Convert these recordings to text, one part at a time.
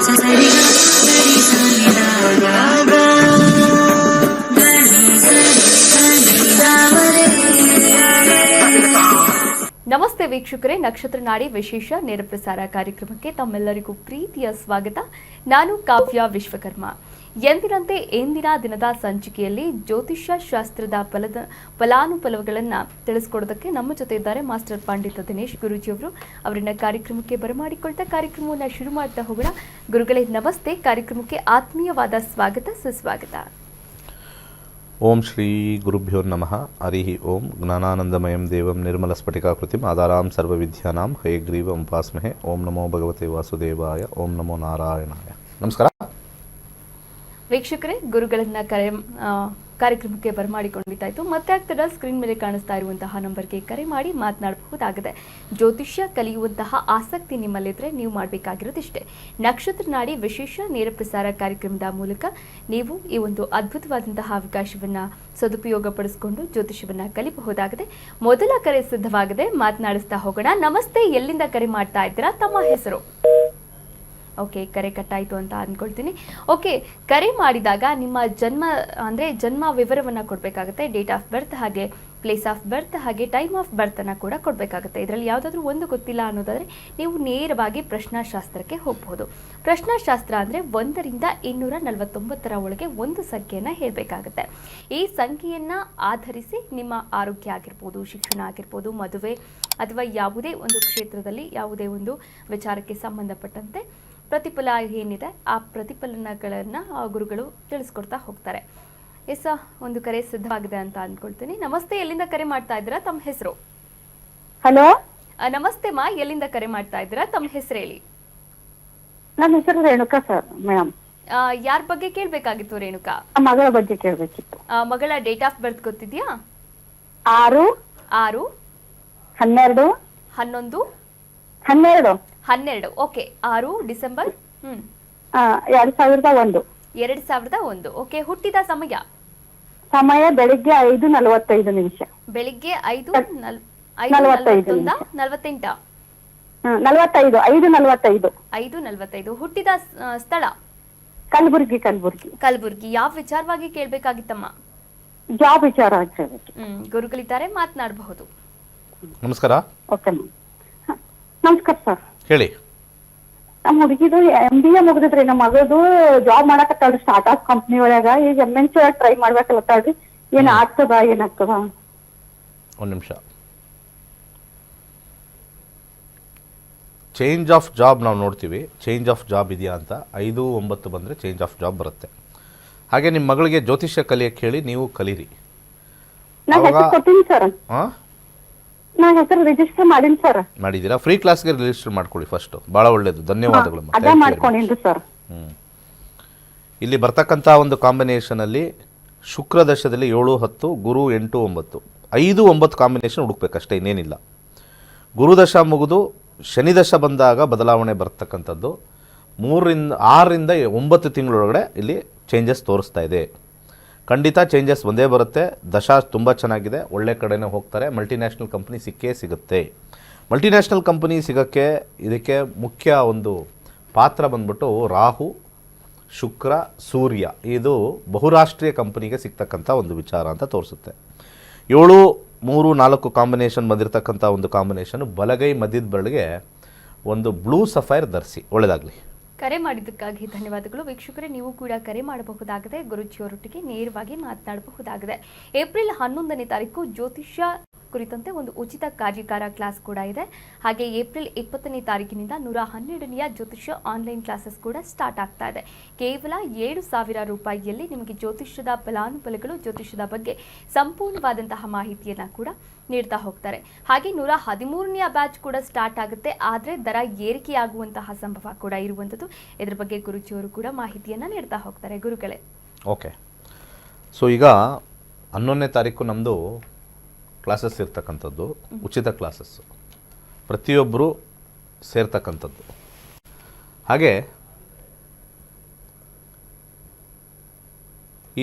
ನಮಸ್ತೆ ವೀಕ್ಷಕರೇ, ನಕ್ಷತ್ರ ನಾಡಿ ವಿಶೇಷ ನೇರ ಪ್ರಸಾರ ಕಾರ್ಯಕ್ರಮಕ್ಕೆ ತಮ್ಮೆಲ್ಲರಿಗೂ ಪ್ರೀತಿಯ ಸ್ವಾಗತ. ನಾನು ಕಾವ್ಯ ವಿಶ್ವಕರ್ಮ. ಎಂದಿನಂತೆ ಎಂದಿನ ದಿನದ ಸಂಚಿಕೆಯಲ್ಲಿ ಜ್ಯೋತಿಷ್ಯ ಶಾಸ್ತ್ರದ ಫಲಾನುಫಲಗಳನ್ನು ತಿಳಿಸ್ಕೊಡೋದಕ್ಕೆ ನಮ್ಮ ಜೊತೆ ಇದ್ದಾರೆ ಮಾಸ್ಟರ್ ಪಂಡಿತ ದಿನೇಶ್ ಗುರೂಜಿಯವರು. ಅವರನ್ನ ಕಾರ್ಯಕ್ರಮಕ್ಕೆ ಬರಮಾಡಿಕೊಳ್ತಾ ಕಾರ್ಯಕ್ರಮವನ್ನು ಶುರು ಮಾಡ್ತಾ ಹೋಗೋಣ. ಗುರುಗಳೇ ನಮಸ್ತೆ, ಕಾರ್ಯಕ್ರಮಕ್ಕೆ ಆತ್ಮೀಯವಾದ ಸ್ವಾಗತ, ಸುಸ್ವಾಗತ. ಓಂ ಶ್ರೀ ಗುರುಭ್ಯೋ ನಮಃ. ಹರಿ ಓಂ. ಜ್ಞಾನಾನಂದಮಯಂ ದೇವಂ ನಿರ್ಮಲಸ್ಫಟಿಕಾಕೃತಿಂ ಆಧಾರಾಂ ಸರ್ವವಿದ್ಯಾನಾಂ ಹಯಗ್ರೀವಂ ಉಪಾಸ್ಮಹೇ. ಓಂ ನಮೋ ಭಗವತೆ ವಾಸುದೇವಾಯ. ಓಂ ನಮೋ ನಾರಾಯಣಾಯ. ನಮಸ್ಕಾರ ವೀಕ್ಷಕರೇ, ಗುರುಗಳನ್ನ ಕಾರ್ಯಕ್ರಮಕ್ಕೆ ಬರಮಾಡಿಕೊಂಡಿದ್ದಾಯಿತು. ಮತ್ತೆ ಆಗ್ತದ ಸ್ಕ್ರೀನ್ ಮೇಲೆ ಕಾಣಿಸ್ತಾ ಇರುವಂತಹ ನಂಬರ್ಗೆ ಕರೆ ಮಾಡಿ ಮಾತನಾಡಬಹುದಾಗಿದೆ. ಜ್ಯೋತಿಷ್ಯ ಕಲಿಯುವಂತಹ ಆಸಕ್ತಿ ನಿಮ್ಮಲ್ಲಿದ್ರೆ ನೀವು ಮಾಡಬೇಕಾಗಿರೋದಿಷ್ಟೇ. ನಕ್ಷತ್ರ ನಾಡಿ ವಿಶೇಷ ನೇರ ಪ್ರಸಾರ ಕಾರ್ಯಕ್ರಮದ ಮೂಲಕ ನೀವು ಈ ಒಂದು ಅದ್ಭುತವಾದಂತಹ ಅವಕಾಶವನ್ನ ಸದುಪಯೋಗ ಪಡಿಸಿಕೊಂಡು ಜ್ಯೋತಿಷ್ಯವನ್ನ ಕಲಿಯಬಹುದಾಗಿದೆ. ಮೊದಲ ಕರೆ ಸಿದ್ಧವಾಗಿದೆ, ಮಾತನಾಡಿಸ್ತಾ ಹೋಗೋಣ. ನಮಸ್ತೆ, ಎಲ್ಲಿಂದ ಕರೆ ಮಾಡ್ತಾ ಇದ್ದೀರಾ? ತಮ್ಮ ಹೆಸರು? ಓಕೆ, ಕರೆ ಕಟ್ಟಾಯಿತು ಅಂತ ಅಂದ್ಕೊಳ್ತೀನಿ. ಓಕೆ, ಕರೆ ಮಾಡಿದಾಗ ನಿಮ್ಮ ಜನ್ಮ ವಿವರವನ್ನು ಕೊಡಬೇಕಾಗುತ್ತೆ. ಡೇಟ್ ಆಫ್ ಬರ್ತ್, ಹಾಗೆ ಪ್ಲೇಸ್ ಆಫ್ ಬರ್ತ್, ಹಾಗೆ ಟೈಮ್ ಆಫ್ ಬರ್ತನ್ನು ಕೂಡ ಕೊಡಬೇಕಾಗುತ್ತೆ. ಇದರಲ್ಲಿ ಯಾವುದಾದ್ರೂ ಒಂದು ಗೊತ್ತಿಲ್ಲ ಅನ್ನೋದಾದರೆ ನೀವು ನೇರವಾಗಿ ಪ್ರಶ್ನಾಶಾಸ್ತ್ರಕ್ಕೆ ಹೋಗಬಹುದು. ಪ್ರಶ್ನಾಶಾಸ್ತ್ರ ಅಂದರೆ 1ರಿಂದ 249 ಒಳಗೆ ಒಂದು ಸಂಖ್ಯೆಯನ್ನು ಹೇಳಬೇಕಾಗುತ್ತೆ. ಈ ಸಂಖ್ಯೆಯನ್ನು ಆಧರಿಸಿ ನಿಮ್ಮ ಆರೋಗ್ಯ ಆಗಿರ್ಬೋದು, ಶಿಕ್ಷಣ ಆಗಿರ್ಬೋದು, ಮದುವೆ ಅಥವಾ ಯಾವುದೇ ಒಂದು ಕ್ಷೇತ್ರದಲ್ಲಿ ಯಾವುದೇ ಒಂದು ವಿಚಾರಕ್ಕೆ ಸಂಬಂಧಪಟ್ಟಂತೆ ಪ್ರತಿಫಲ ಏನಿದೆ ಆ ಪ್ರತಿಫಲನಗಳನ್ನು ಗುರುಗಳು ತಿಳಿಸ್ಕೊಡ್ತಾ ಹೋಗ್ತಾರೆ. ಎಸ್, ಒಂದು ಕರೆ ಸಿದ್ಧವಾಗಿದೆ ಅಂತ ಅಂದ್ಕೊಳ್ತೀನಿ. ನಮಸ್ತೆ, ಎಲ್ಲಿಂದ ಕರೆ ಮಾಡ್ತಾ ಇದ್ದೀರಾ? ತಮ್ಮ ಹೆಸರು? ಹಲೋ, ನಮಸ್ತೆ ಮಾ, ಎಲ್ಲಿಂದ ಕರೆ ಮಾಡ್ತಾ ಇದ್ದೀರಾ? ತಮ್ಮ ಹೆಸರು ಹೇಳಿ. ನನ್ನ ಹೆಸರು ರೇಣುಕಾ ಸರ್. ಮೇಡಮ್, ಯಾರ ಬಗ್ಗೆ ಕೇಳಬೇಕಾಗಿತ್ತು ರೇಣುಕಾ? ಮಗಳ ಬಗ್ಗೆ ಕೇಳಬೇಕಿತ್ತು. ಮಗಳ ಡೇಟ್ ಆಫ್ ಬರ್ತ್ ಗೊತ್ತಿದ್ಯಾ? 6/11/12. Okay, 6 December 2001. 2001. ಓಕೆ, ಹುಟ್ಟಿದ ಸಮಯ? ಬೆಳಿಗ್ಗೆ 5:45. ಬೆಳಿಗ್ಗೆ 5:45. 5:45. ಹುಟ್ಟಿದ ಸ್ಥಳ? ಕಲಬುರ್ಗಿ. ಕಲಬುರ್ಗಿ. ಯಾವ ವಿಚಾರವಾಗಿ ಕೇಳಬೇಕಾಗಿತ್ತಮ್ಮ? ಜಾಬ್ ವಿಚಾರ ಆಗ್ಬೇಕು. ಗುರುಗಳಿದ್ದಾರೆ, ಮಾತನಾಡಬಹುದು. ನಮಸ್ಕಾರ. ಓಕೆ, ನಮಸ್ಕಾರ ಸರ್. ಹೇಳಿ. ನಮ್ಮ ಹುಡುಗಿದು MBA ಮುಗಿದ್ರಿ. ನಮ್ಮ ಮಗದು ಜಾಬ್ ಮಾಡಕತ್ತಾಳ್ರಿ ಸ್ಟಾರ್ಟ್ಅಪ್ ಕಂಪ್ನಿ ಒಳಗ. ಈಗ MNC ಟ್ರೈ ಮಾಡ್ಬೇಕಲ್ಲತ್ತಾಳ್ರಿ. ಏನಾಗ್ತದ? ಒಂದು ನಿಮಿಷ. ಚೇಂಜ್ ಆಫ್ ಜಾಬ್ ನಾವು ನೋಡ್ತೀವಿ. ಚೇಂಜ್ ಆಫ್ ಜಾಬ್ ಇದೆಯಾ ಅಂತ 5-9 ಬಂದರೆ ಚೇಂಜ್ ಆಫ್ ಜಾಬ್ ಬರುತ್ತೆ. ಹಾಗೆ ನಿಮ್ಮ ಮಗಳಿಗೆ ಜ್ಯೋತಿಷ್ಯ ಕಲಿಯಕ್ಕೆ ಹೇಳಿ, ನೀವು ಕಲೀರಿ. ನಾನು ಹೆಸರು ರಿಜಿಸ್ಟರ್ ಮಾಡೀನಿ ಸರ್. ಮಾಡಿದ್ದೀರಾ? ಫ್ರೀ ಕ್ಲಾಸ್ಗೆ ರಿಜಿಸ್ಟರ್ ಮಾಡ್ಕೊಳ್ಳಿ ಫಸ್ಟ್. ಭಾಳ ಒಳ್ಳೆಯದು, ಧನ್ಯವಾದಗಳು. ಇಲ್ಲಿ ಬರ್ತಕ್ಕಂಥ ಒಂದು ಕಾಂಬಿನೇಷನಲ್ಲಿ ಶುಕ್ರ ದಶದಲ್ಲಿ 7-10, ಗುರು 8-9, 5-9 ಕಾಂಬಿನೇಷನ್ ಹುಡುಕ್ಬೇಕಷ್ಟೇ, ಇನ್ನೇನಿಲ್ಲ. ಗುರುದಶ ಮುಗಿದು ಶನಿ ದಶ ಬಂದಾಗ ಬದಲಾವಣೆ ಬರ್ತಕ್ಕಂಥದ್ದು 6-9 ತಿಂಗಳೊಳಗಡೆ ಇಲ್ಲಿ ಚೇಂಜಸ್ ತೋರಿಸ್ತಾ ಇದೆ. ಖಂಡಿತ ಚೇಂಜಸ್ ಒಂದೇ ಬರುತ್ತೆ. ದಶಾ ತುಂಬ ಚೆನ್ನಾಗಿದೆ, ಒಳ್ಳೆ ಕಡೆನೇ ಹೋಗ್ತಾರೆ. ಮಲ್ಟಿನ್ಯಾಷನಲ್ ಕಂಪ್ನಿ ಸಿಗುತ್ತೆ. ಮಲ್ಟಿನ್ಯಾಷನಲ್ ಕಂಪ್ನಿ ಸಿಗೋಕ್ಕೆ ಇದಕ್ಕೆ ಮುಖ್ಯ ಒಂದು ಪಾತ್ರ ಬಂದ್ಬಿಟ್ಟು ರಾಹು, ಶುಕ್ರ, ಸೂರ್ಯ. ಇದು ಬಹುರಾಷ್ಟ್ರೀಯ ಕಂಪನಿಗೆ ಸಿಗ್ತಕ್ಕಂಥ ಒಂದು ವಿಚಾರ ಅಂತ ತೋರಿಸುತ್ತೆ. 7-3-4 ಕಾಂಬಿನೇಷನ್ ಬಂದಿರತಕ್ಕಂಥ ಒಂದು ಕಾಂಬಿನೇಷನ್. ಬಲಗೈ ಮಧ್ಯದ ಬೆರಳಿಗೆ ಒಂದು ಬ್ಲೂ ಸಫೈರ್ ಧರಿಸಿ. ಒಳ್ಳೆಯದಾಗಲಿ. ಕರೆ ಮಾಡಿದ್ದಕ್ಕಾಗಿ ಧನ್ಯವಾದಗಳು. ವೀಕ್ಷಕರೇ, ನೀವು ಕೂಡ ಕರೆ ಮಾಡಬಹುದಾಗಿದೆ. ಗುರುಜಿಯವರೊಟ್ಟಿಗೆ ನೇರವಾಗಿ ಮಾತನಾಡಬಹುದಾಗಿದೆ. ಏಪ್ರಿಲ್ 11ನೇ ತಾರೀಕು ಜ್ಯೋತಿಷ್ಯ ಕುರಿತಂತೆ ಒಂದು ಉಚಿತ ಕಾರ್ಯಕಾರ ಕ್ಲಾಸ್ ಕೂಡ ಇದೆ. ಹಾಗೆ ಏಪ್ರಿಲ್ 20ನೇ ತಾರೀಕಿನಿಂದ 112ನೇ ಜ್ಯೋತಿಷ್ಯ ಆನ್ಲೈನ್ ಕ್ಲಾಸಸ್ ಕೂಡ ಸ್ಟಾರ್ಟ್ ಆಗ್ತಾ ಇದೆ. ಕೇವಲ 7,000 ರೂಪಾಯಿಯಲ್ಲಿ ನಿಮಗೆ ಜ್ಯೋತಿಷ್ಯದ ಫಲಾನುಫಲಗಳು, ಜ್ಯೋತಿಷ್ಯದ ಬಗ್ಗೆ ಸಂಪೂರ್ಣವಾದಂತಹ ಮಾಹಿತಿಯನ್ನು ಕೂಡ ನೀಡ್ತಾ ಹೋಗ್ತಾರೆ. ಹಾಗೆ 113ನೇ ಬ್ಯಾಚ್ ಕೂಡ ಸ್ಟಾರ್ಟ್ ಆಗುತ್ತೆ. ಆದರೆ ದರ ಏರಿಕೆಯಾಗುವಂತಹ ಸಂಭವ ಕೂಡ ಇರುವಂಥದ್ದು. ಇದರ ಬಗ್ಗೆ ಗುರುಜಿಯವರು ಕೂಡ ಮಾಹಿತಿಯನ್ನು ನೀಡ್ತಾ ಹೋಗ್ತಾರೆ. ಗುರುಗಳೇ, ಓಕೆ. ಸೊ ಈಗ 11ನೇ ತಾರೀಕು ನಮ್ಮದು ಕ್ಲಾಸಸ್ ಇರ್ತಕ್ಕಂಥದ್ದು, ಉಚಿತ ಕ್ಲಾಸಸ್ಸು, ಪ್ರತಿಯೊಬ್ಬರು ಸೇರ್ತಕ್ಕಂಥದ್ದು. ಹಾಗೆ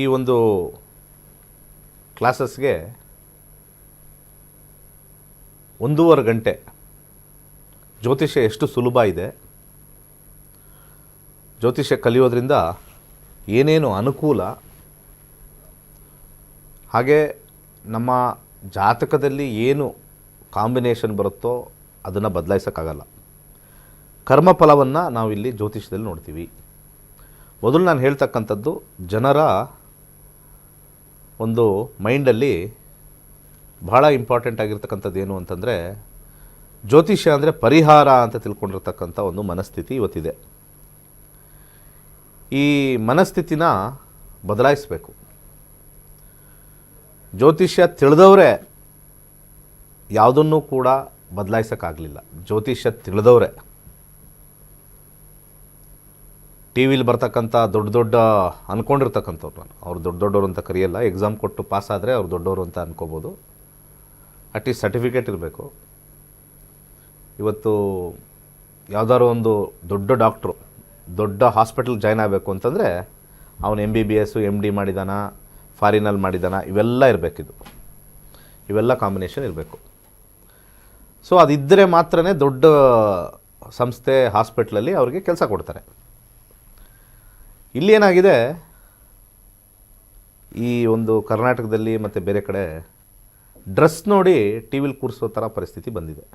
ಈ ಒಂದು ಕ್ಲಾಸಸ್ಗೆ 1.5 ಗಂಟೆ ಜ್ಯೋತಿಷ್ಯ ಎಷ್ಟು ಸುಲಭ ಇದೆ, ಜ್ಯೋತಿಷ್ಯ ಕಲಿಯೋದ್ರಿಂದ ಏನೇನು ಅನುಕೂಲ, ಹಾಗೆ ನಮ್ಮ ಜಾತಕದಲ್ಲಿ ಏನು ಕಾಂಬಿನೇಷನ್ ಬರುತ್ತೋ ಅದನ್ನು ಬದಲಾಯಿಸೋಕ್ಕಾಗಲ್ಲ. ಕರ್ಮಫಲವನ್ನು ನಾವಿಲ್ಲಿ ಜ್ಯೋತಿಷ್ಯದಲ್ಲಿ ನೋಡ್ತೀವಿ. ಮೊದಲು ನಾನು ಹೇಳ್ತಕ್ಕಂಥದ್ದು ಜನರ ಒಂದು ಮೈಂಡಲ್ಲಿ ಬಹಳ ಇಂಪಾರ್ಟೆಂಟ್ ಆಗಿರ್ತಕ್ಕಂಥದ್ದು ಏನು ಅಂತಂದರೆ, ಜ್ಯೋತಿಷ್ಯ ಅಂದರೆ ಪರಿಹಾರ ಅಂತ ತಿಳ್ಕೊಂಡಿರ್ತಕ್ಕಂಥ ಒಂದು ಮನಸ್ಥಿತಿ ಇವತ್ತಿದೆ. ಈ ಮನಸ್ಥಿತಿನ ಬದಲಾಯಿಸಬೇಕು. ಜ್ಯೋತಿಷ್ಯ ತಿಳಿದವರೇ ಯಾವುದನ್ನೂ ಕೂಡ ಬದಲಾಯಿಸೋಕ್ಕಾಗಲಿಲ್ಲ. ಜ್ಯೋತಿಷ್ಯ ತಿಳಿದವರೇ ಟಿ ವಿಲಿ ಬರ್ತಕ್ಕಂಥ ದೊಡ್ಡ ಅಂದ್ಕೊಂಡಿರ್ತಕ್ಕಂಥವ್ರು, ನಾನು ಅವ್ರು ದೊಡ್ಡವರು ಅಂತ ಕರೆಯಲ್ಲ, ಎಕ್ಸಾಮ್ ಕೊಟ್ಟು ಪಾಸ್ ಆದರೆ ಅವ್ರು ದೊಡ್ಡವರು ಅಂತ ಅಂದ್ಕೋಬೋದು. ಅಟ್ಲೀಸ್ಟ್ ಸರ್ಟಿಫಿಕೇಟ್ ಇರಬೇಕು. ಇವತ್ತು ಯಾವುದಾದ್ರು ಒಂದು ದೊಡ್ಡ ಡಾಕ್ಟ್ರು ದೊಡ್ಡ ಹಾಸ್ಪಿಟಲ್ಗೆ ಜಾಯ್ನ್ ಆಗಬೇಕು ಅಂತಂದರೆ ಅವನು MBBS MD ಮಾಡಿದಾನ, ಫಾರಿನಲ್ಲಿ ಮಾಡಿದಾನ, ಇವೆಲ್ಲ ಇರಬೇಕಿದು, ಇವೆಲ್ಲ ಕಾಂಬಿನೇಷನ್ ಇರಬೇಕು. ಸೊ ಅದಿದ್ದರೆ ಮಾತ್ರನೇ ದೊಡ್ಡ ಸಂಸ್ಥೆ ಹಾಸ್ಪಿಟ್ಲಲ್ಲಿ ಅವ್ರಿಗೆ ಕೆಲಸ ಕೊಡ್ತಾರೆ. ಇಲ್ಲೇನಾಗಿದೆ, ಈ ಒಂದು ಕರ್ನಾಟಕದಲ್ಲಿ ಮತ್ತು ಬೇರೆ ಕಡೆ ಡ್ರೆಸ್ ನೋಡಿ ಟಿ ವಿಲಿ ಕೂರಿಸೋ ಥರ ಪರಿಸ್ಥಿತಿ ಬಂದಿದೆ.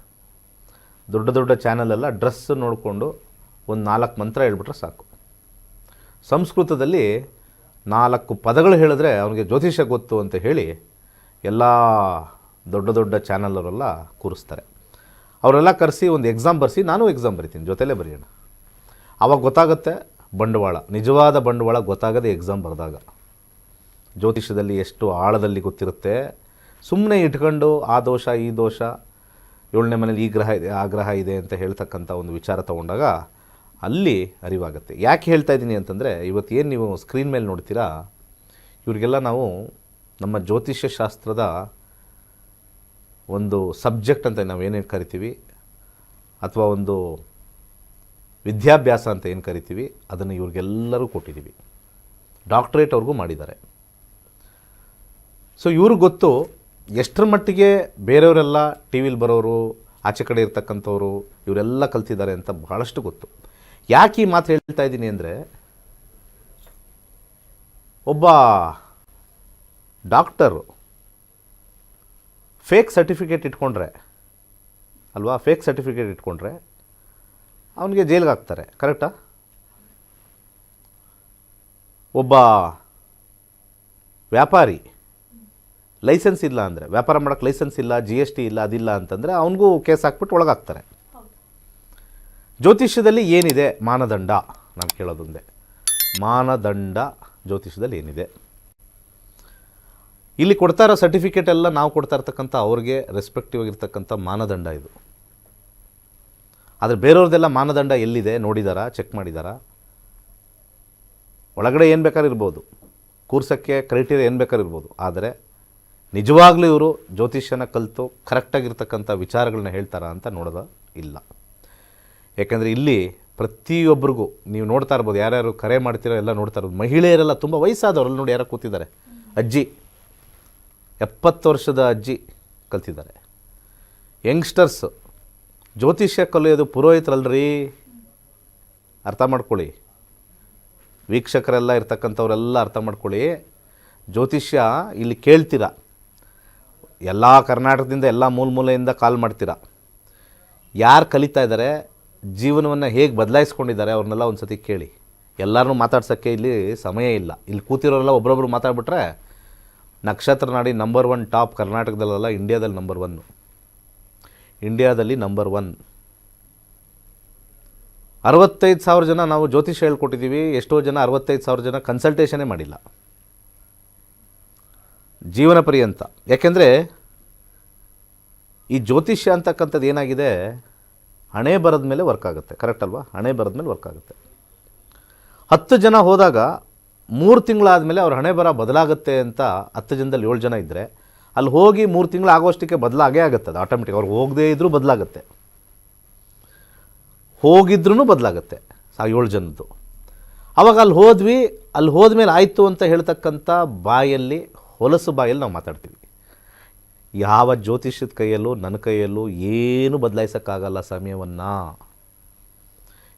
ದೊಡ್ಡ ಚಾನಲೆಲ್ಲ ಡ್ರೆಸ್ ನೋಡಿಕೊಂಡು ಒಂದು 4 ಮಂತ್ರ ಹೇಳ್ಬಿಟ್ರೆ ಸಾಕು. ಸಂಸ್ಕೃತದಲ್ಲಿ 4 ಪದಗಳು ಹೇಳಿದ್ರೆ ಅವನಿಗೆ ಜ್ಯೋತಿಷ್ಯ ಗೊತ್ತು ಅಂತ ಹೇಳಿ ಎಲ್ಲ ದೊಡ್ಡ ಚಾನಲವರೆಲ್ಲ ಕೂರಿಸ್ತಾರೆ. ಅವರೆಲ್ಲ ಕರೆಸಿ ಒಂದು ಎಕ್ಸಾಮ್ ಬರೆಸಿ, ನಾನು ಎಕ್ಸಾಮ್ ಬರಿತೀನಿ, ಜೊತೆಲೇ ಬರೆಯೋಣ. ಆವಾಗ ಗೊತ್ತಾಗುತ್ತೆ ಬಂಡವಾಳ, ನಿಜವಾದ ಬಂಡವಾಳ ಗೊತ್ತಾಗದೆ ಎಕ್ಸಾಮ್ ಬರೆದಾಗ. ಜ್ಯೋತಿಷ್ಯದಲ್ಲಿ ಎಷ್ಟು ಆಳದಲ್ಲಿ ಗೊತ್ತಿರುತ್ತೆ. ಸುಮ್ಮನೆ ಇಟ್ಕೊಂಡು ಆ ದೋಷ ಈ ದೋಷ, 7ನೇ ಮನೇಲಿ ಈ ಗ್ರಹ ಇದೆ ಆ ಗ್ರಹ ಇದೆ ಅಂತ ಹೇಳ್ತಕ್ಕಂಥ ಒಂದು ವಿಚಾರ ತೊಗೊಂಡಾಗ ಅಲ್ಲಿ ಅರಿವಾಗುತ್ತೆ. ಯಾಕೆ ಹೇಳ್ತಾ ಇದ್ದೀನಿ ಅಂತಂದರೆ, ಇವತ್ತೇನು ನೀವು ಸ್ಕ್ರೀನ್ ಮೇಲೆ ನೋಡ್ತೀರಾ, ಇವರಿಗೆಲ್ಲ ನಾವು ನಮ್ಮ ಜ್ಯೋತಿಷ್ಯ ಶಾಸ್ತ್ರದ ಒಂದು ಸಬ್ಜೆಕ್ಟ್ ಅಂತ ನಾವು ಏನೇನು ಕರಿತೀವಿ, ಅಥವಾ ಒಂದು ವಿದ್ಯಾಭ್ಯಾಸ ಅಂತ ಏನು ಕರಿತೀವಿ, ಅದನ್ನು ಇವ್ರಿಗೆಲ್ಲರೂ ಕೊಟ್ಟಿದ್ದೀವಿ. ಡಾಕ್ಟ್ರೇಟ್ ಅವ್ರಿಗೂ ಮಾಡಿದ್ದಾರೆ. ಸೊ ಇವ್ರಿಗೆ ಗೊತ್ತು ಎಷ್ಟರ ಮಟ್ಟಿಗೆ ಬೇರೆಯವರೆಲ್ಲ ಟಿ ವಿಲಿ ಬರೋರು, ಆಚೆ ಕಡೆ ಇರ್ತಕ್ಕಂಥವ್ರು ಇವರೆಲ್ಲ ಕಲ್ತಿದ್ದಾರೆ ಅಂತ ಬಹಳಷ್ಟು ಗೊತ್ತು. ಯಾಕೆ ಈ ಮಾತು ಹೇಳ್ತಾ ಇದ್ದೀನಿ ಅಂದರೆ, ಒಬ್ಬ ಡಾಕ್ಟರು ಫೇಕ್ ಸರ್ಟಿಫಿಕೇಟ್ ಇಟ್ಕೊಂಡ್ರೆ ಅಲ್ವಾ, ಫೇಕ್ ಸರ್ಟಿಫಿಕೇಟ್ ಇಟ್ಕೊಂಡ್ರೆ ಅವನಿಗೆ ಜೈಲಿಗೆ ಹಾಕ್ತಾರೆ, ಕರೆಕ್ಟಾ? ಒಬ್ಬ ವ್ಯಾಪಾರಿ ಲೈಸೆನ್ಸ್ ಇಲ್ಲ ಅಂದರೆ, ವ್ಯಾಪಾರ ಮಾಡೋಕ್ಕೆ ಲೈಸೆನ್ಸ್ ಇಲ್ಲ, GST ಇಲ್ಲ, ಅದಿಲ್ಲ ಅಂತಂದರೆ ಅವನಿಗೂ ಕೇಸ್ ಹಾಕ್ಬಿಟ್ಟು ಒಳಗಾಗ್ತಾರೆ. ಜ್ಯೋತಿಷ್ಯದಲ್ಲಿ ಏನಿದೆ ಮಾನದಂಡ, ನಾನು ಕೇಳೋದೊಂದೇ, ಮಾನದಂಡ ಜ್ಯೋತಿಷ್ಯದಲ್ಲಿ ಏನಿದೆ? ಇಲ್ಲಿ ಕೊಡ್ತಾ ಇರೋ ಸರ್ಟಿಫಿಕೇಟ್ ಎಲ್ಲ ನಾವು ಕೊಡ್ತಾ ಇರ್ತಕ್ಕಂಥ ಅವ್ರಿಗೆ ರೆಸ್ಪೆಕ್ಟಿವ್ ಆಗಿರ್ತಕ್ಕಂಥ ಮಾನದಂಡ ಇದು. ಆದರೆ ಬೇರೆಯವ್ರದ್ದೆಲ್ಲ ಮಾನದಂಡ ಎಲ್ಲಿದೆ ನೋಡಿದಾರಾ, ಚೆಕ್ ಮಾಡಿದಾರಾ? ಒಳಗಡೆ ಏನು ಬೇಕಾದ್ರೂ ಇರ್ಬೋದು, ಕೂರ್ಸೋಕ್ಕೆ ಕ್ರೈಟೀರಿಯಾ ಏನು ಬೇಕಾದ್ರೂ ಇರ್ಬೋದು, ಆದರೆ ನಿಜವಾಗ್ಲೂ ಇವರು ಜ್ಯೋತಿಷ್ಯನ ಕಲಿತು ಕರೆಕ್ಟಾಗಿರ್ತಕ್ಕಂಥ ವಿಚಾರಗಳನ್ನ ಹೇಳ್ತಾರಾ ಅಂತ ನೋಡೋದು ಇಲ್ಲ. ಯಾಕೆಂದರೆ ಇಲ್ಲಿ ಪ್ರತಿಯೊಬ್ಬರಿಗೂ ನೀವು ನೋಡ್ತಾ ಇರ್ಬೋದು, ಯಾರ್ಯಾರು ಕರೆ ಮಾಡ್ತಿರೋ ಎಲ್ಲ ನೋಡ್ತಾ ಇರ್ಬೋದು, ಮಹಿಳೆಯರೆಲ್ಲ ತುಂಬ ವಯಸ್ಸಾದವರೆಲ್ಲ ನೋಡಿ ಯಾರೋ ಕೂತಿದ್ದಾರೆ, ಅಜ್ಜಿ 70 ವರ್ಷದ ಅಜ್ಜಿ ಕಲ್ತಿದ್ದಾರೆ. ಯಂಗ್ಸ್ಟರ್ಸ್ ಜ್ಯೋತಿಷ್ಯ ಕಲಿಯೋದು ಪುರೋಹಿತರಲ್ರಿ, ಅರ್ಥ ಮಾಡ್ಕೊಳ್ಳಿ. ವೀಕ್ಷಕರೆಲ್ಲ ಇರ್ತಕ್ಕಂಥವರೆಲ್ಲ ಅರ್ಥ ಮಾಡ್ಕೊಳ್ಳಿ. ಜ್ಯೋತಿಷ್ಯ ಇಲ್ಲಿ ಕೇಳ್ತೀರಾ, ಎಲ್ಲ ಕರ್ನಾಟಕದಿಂದ ಎಲ್ಲ ಮೂಲೆಯಿಂದ ಕಾಲ್ ಮಾಡ್ತೀರಾ. ಯಾರು ಕಲಿತಾ ಇದ್ದಾರೆ, ಜೀವನವನ್ನು ಹೇಗೆ ಬದಲಾಯಿಸ್ಕೊಂಡಿದ್ದಾರೆ ಅವ್ರನ್ನೆಲ್ಲ ಒಂದು ಸತಿ ಕೇಳಿ. ಎಲ್ಲರನ್ನೂ ಮಾತಾಡ್ಸೋಕ್ಕೆ ಇಲ್ಲಿ ಸಮಯ ಇಲ್ಲ. ಇಲ್ಲಿ ಕೂತಿರೋರೆಲ್ಲ ಒಬ್ಬರೊಬ್ಬರು ಮಾತಾಡ್ಬಿಟ್ರೆ ನಕ್ಷತ್ರ ನಾಡಿ ನಂಬರ್ 1 ಟಾಪ್ ಕರ್ನಾಟಕದಲ್ಲ, ಇಂಡಿಯಾದಲ್ಲಿ ನಂಬರ್ 1. ಇಂಡಿಯಾದಲ್ಲಿ ನಂಬರ್ 1. 65,000 ಜನ ನಾವು ಜ್ಯೋತಿಷ್ಯ ಹೇಳ್ಕೊಟ್ಟಿದ್ದೀವಿ. ಎಷ್ಟೋ ಜನ 65,000 ಜನ ಕನ್ಸಲ್ಟೇಷನೇ ಮಾಡಿಲ್ಲ ಜೀವನ ಪರ್ಯಂತ. ಯಾಕೆಂದರೆ ಈ ಜ್ಯೋತಿಷ್ಯ ಅಂತಕ್ಕಂಥದ್ದು ಏನಾಗಿದೆ, ಹಣೆ ಬರದ ಮೇಲೆ ವರ್ಕ್ ಆಗುತ್ತೆ, ಕರೆಕ್ಟ್ ಅಲ್ವಾ? ಹಣೆ ಬರದ ಮೇಲೆ ವರ್ಕ್ ಆಗುತ್ತೆ. 10 ಜನ ಹೋದಾಗ 3 ತಿಂಗಳಾದಮೇಲೆ ಅವ್ರ ಹಣೆ ಬರ ಬದಲಾಗುತ್ತೆ ಅಂತ 10 ಜನದಲ್ಲಿ 7 ಜನ ಇದ್ದರೆ, ಅಲ್ಲಿ ಹೋಗಿ 3 ತಿಂಗಳು ಆಗೋಷ್ಟಕ್ಕೆ ಬದಲಾಗೇ ಆಗುತ್ತೆ. ಅದು ಆಟೋಮೆಟಿಕ್. ಅವ್ರು ಹೋಗದೇ ಇದ್ದರೂ ಬದಲಾಗುತ್ತೆ, ಹೋಗಿದ್ರೂ ಬದಲಾಗುತ್ತೆ ಆ 7 ಜನದ್ದು. ಆವಾಗ ಅಲ್ಲಿ ಹೋದ್ವಿ, ಅಲ್ಲಿ ಹೋದ್ಮೇಲೆ ಆಯಿತು ಅಂತ ಹೇಳ್ತಕ್ಕಂಥ ಬಾಯಲ್ಲಿ, ಹೊಲಸು ಬಾಯಲ್ಲಿ ನಾವು ಮಾತಾಡ್ತೀವಿ. ಯಾವ ಜ್ಯೋತಿಷ್ಯದ ಕೈಯಲ್ಲೂ ನನ್ನ ಕೈಯಲ್ಲೂ ಏನು ಬದಲಾಯಿಸೋಕ್ಕಾಗಲ್ಲ ಸಮಯವನ್ನು.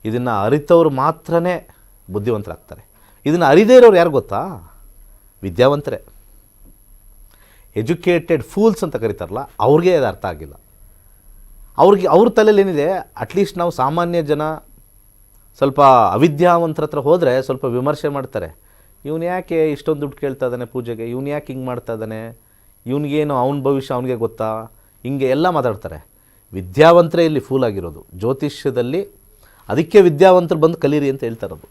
ಇದನ್ನು ಅರಿತವ್ರು ಮಾತ್ರನೇ ಬುದ್ಧಿವಂತರಾಗ್ತಾರೆ. ಇದನ್ನು ಅರಿದೇ ಇರೋರು ಯಾರು ಗೊತ್ತಾ? ವಿದ್ಯಾವಂತರೇ. ಎಜುಕೇಟೆಡ್ ಫೂಲ್ಸ್ ಅಂತ ಕರೀತಾರಲ್ಲ, ಅವ್ರಿಗೆ ಅದು ಅರ್ಥ ಆಗಿಲ್ಲ. ಅವ್ರ ತಲೆಯಲ್ಲಿ ಏನಿದೆ, ಅಟ್ಲೀಸ್ಟ್ ನಾವು ಸಾಮಾನ್ಯ ಜನ ಸ್ವಲ್ಪ ಅವಿದ್ಯಾವಂತರ ಹತ್ರ ಹೋದರೆ ಸ್ವಲ್ಪ ವಿಮರ್ಶೆ ಮಾಡ್ತಾರೆ. ಇವನು ಯಾಕೆ ಇಷ್ಟೊಂದು ದುಡ್ಡು ಕೇಳ್ತಾ ಇದ್ದಾನೆ ಪೂಜೆಗೆ, ಇವನು ಯಾಕೆ ಹಿಂಗೆ ಮಾಡ್ತಾ ಇದ್ದಾನೆ, ಇವನಿಗೇನು ಅವನ ಭವಿಷ್ಯ ಅವನಿಗೆ ಗೊತ್ತಾ, ಹಿಂಗೆ ಎಲ್ಲ ಮಾತಾಡ್ತಾರೆ. ವಿದ್ಯಾವಂತರೇ ಇಲ್ಲಿ ಫೂಲ್ ಆಗಿರೋದು ಜ್ಯೋತಿಷ್ಯದಲ್ಲಿ. ಅದಕ್ಕೆ ವಿದ್ಯಾವಂತರು ಬಂದು ಕಲೀರಿ ಅಂತ ಹೇಳ್ತಾರದು.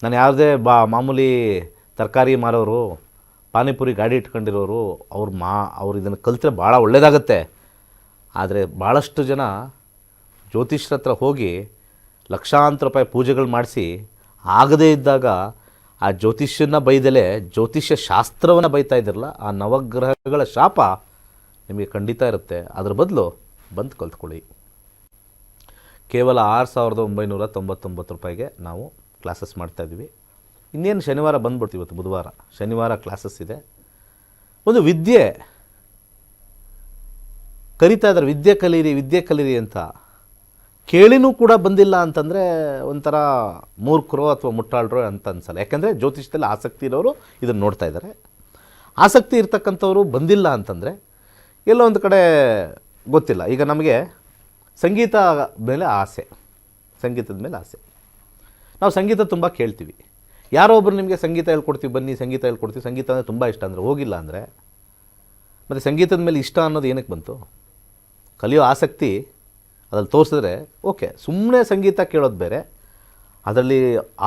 ನಾನು ಯಾವುದೇ ಮಾಮೂಲಿ ತರಕಾರಿ ಮಾರೋರು, ಪಾನಿಪುರಿ ಗಾಡಿ ಇಟ್ಕೊಂಡಿರೋರು ಅವ್ರು ಇದನ್ನು ಕಲಿತ್ರೆ ಭಾಳ ಒಳ್ಳೆಯದಾಗತ್ತೆ. ಆದರೆ ಭಾಳಷ್ಟು ಜನ ಜ್ಯೋತಿಷ್ಯರ ಹತ್ರ ಹೋಗಿ ಲಕ್ಷಾಂತರ ರೂಪಾಯಿ ಪೂಜೆಗಳು ಮಾಡಿಸಿ ಆಗದೇ ಇದ್ದಾಗ ಆ ಜ್ಯೋತಿಷ್ಯನ ಬೈದಲೇ ಜ್ಯೋತಿಷ್ಯ ಶಾಸ್ತ್ರವನ್ನು ಬೈತಾ ಇದ್ದಿರಲ್ಲ, ಆ ನವಗ್ರಹಗಳ ಶಾಪ ನಿಮಗೆ ಖಂಡಿತ ಇರುತ್ತೆ. ಅದ್ರ ಬದಲು ಬಂದು ಕಲ್ತ್ಕೊಳ್ಳಿ. ಕೇವಲ 6,999 ರೂಪಾಯಿಗೆ ನಾವು ಕ್ಲಾಸಸ್ ಮಾಡ್ತಾಯಿದ್ವಿ. ಇನ್ನೇನು ಶನಿವಾರ ಬಂದ್ಬಿಡ್ತೀವಿ, ಇವತ್ತು ಬುಧವಾರ, ಶನಿವಾರ ಕ್ಲಾಸಸ್ ಇದೆ. ಒಂದು ವಿದ್ಯೆ ಕಲಿತಾ ಇದ್ದಾರೆ, ವಿದ್ಯೆ ಕಲೀರಿ ಅಂತ ಕೇಳಿನೂ ಕೂಡ ಬಂದಿಲ್ಲ ಅಂತಂದರೆ ಒಂಥರ ಮೂರ್ಖರೋ ಅಥವಾ ಮುಟ್ಟಾಳರೋ ಅಂತ ಅನ್ಸಲ್ಲ. ಯಾಕೆಂದರೆ ಜ್ಯೋತಿಷ್ಯದಲ್ಲಿ ಆಸಕ್ತಿ ಇರೋರು ಇದನ್ನು ನೋಡ್ತಾ ಇದ್ದಾರೆ. ಆಸಕ್ತಿ ಇರ್ತಕ್ಕಂಥವ್ರು ಬಂದಿಲ್ಲ ಅಂತಂದರೆ ಎಲ್ಲೋ ಒಂದು ಕಡೆ ಗೊತ್ತಿಲ್ಲ. ಈಗ ನಮಗೆ ಸಂಗೀತದ ಮೇಲೆ ಆಸೆ, ನಾವು ಸಂಗೀತ ತುಂಬ ಕೇಳ್ತೀವಿ. ಯಾರೋ ಒಬ್ಬರು ನಿಮಗೆ ಸಂಗೀತ ಹೇಳ್ಕೊಡ್ತೀವಿ, ಬನ್ನಿ ಸಂಗೀತ ಹೇಳ್ಕೊಡ್ತೀವಿ, ಸಂಗೀತ ಅಂದರೆ ತುಂಬ ಇಷ್ಟ ಅಂದರೆ ಹೋಗಿಲ್ಲ ಅಂದರೆ ಮತ್ತು ಸಂಗೀತದ ಮೇಲೆ ಇಷ್ಟ ಅನ್ನೋದು ಏನಕ್ಕೆ ಬಂತು? ಕಲಿಯೋ ಆಸಕ್ತಿ ಅದ್ರಲ್ಲಿ ತೋರಿಸಿದ್ರೆ ಓಕೆ. ಸುಮ್ಮನೆ ಸಂಗೀತ ಕೇಳೋದು ಬೇರೆ, ಅದರಲ್ಲಿ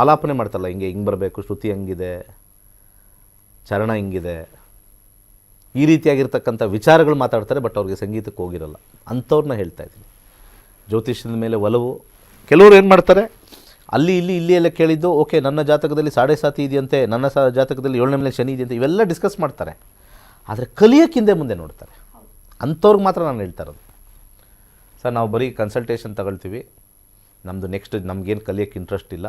ಆಲಾಪನೆ ಮಾಡ್ತಾರಲ್ಲ, ಹಿಂಗೆ ಬರಬೇಕು, ಶ್ರುತಿ ಹಂಗಿದೆ, ಚರಣ ಹಿಂಗಿದೆ, ಈ ರೀತಿಯಾಗಿರ್ತಕ್ಕಂಥ ವಿಚಾರಗಳು ಮಾತಾಡ್ತಾರೆ. ಬಟ್ ಅವ್ರಿಗೆ ಸಂಗೀತಕ್ಕೆ ಹೋಗಿರಲ್ಲ. ಅಂಥವ್ರನ್ನ ಹೇಳ್ತಾ ಇದ್ದೀನಿ. ಜ್ಯೋತಿಷ್ಯದ ಮೇಲೆ ಒಲವು. ಕೆಲವರು ಏನು ಮಾಡ್ತಾರೆ, ಅಲ್ಲಿ ಎಲ್ಲ ಕೇಳಿದ್ದು ಓಕೆ, ನನ್ನ ಜಾತಕದಲ್ಲಿ 7.5 ಇದೆಯಂತೆ, ನನ್ನ ಜಾತಕದಲ್ಲಿ 7ನೇ ಮನೆ ಶನಿ ಇದೆಯಂತೆ, ಇವೆಲ್ಲ ಡಿಸ್ಕಸ್ ಮಾಡ್ತಾರೆ. ಆದರೆ ಕಲಿಯೋಕ್ಕಿಂತ ಮುಂದೆ ನೋಡ್ತಾರೆ. ಅಂಥವ್ರಿಗೆ ಮಾತ್ರ ನಾನು ಹೇಳ್ತಾ ಇರೋದು. ಸರ್, ನಾವು ಬರೀ ಕನ್ಸಲ್ಟೇಷನ್ ತಗೊಳ್ತೀವಿ, ನಮ್ಮದು ನೆಕ್ಸ್ಟ್ ನಮಗೇನು ಕಲಿಯೋಕ್ಕೆ ಇಂಟ್ರೆಸ್ಟ್ ಇಲ್ಲ,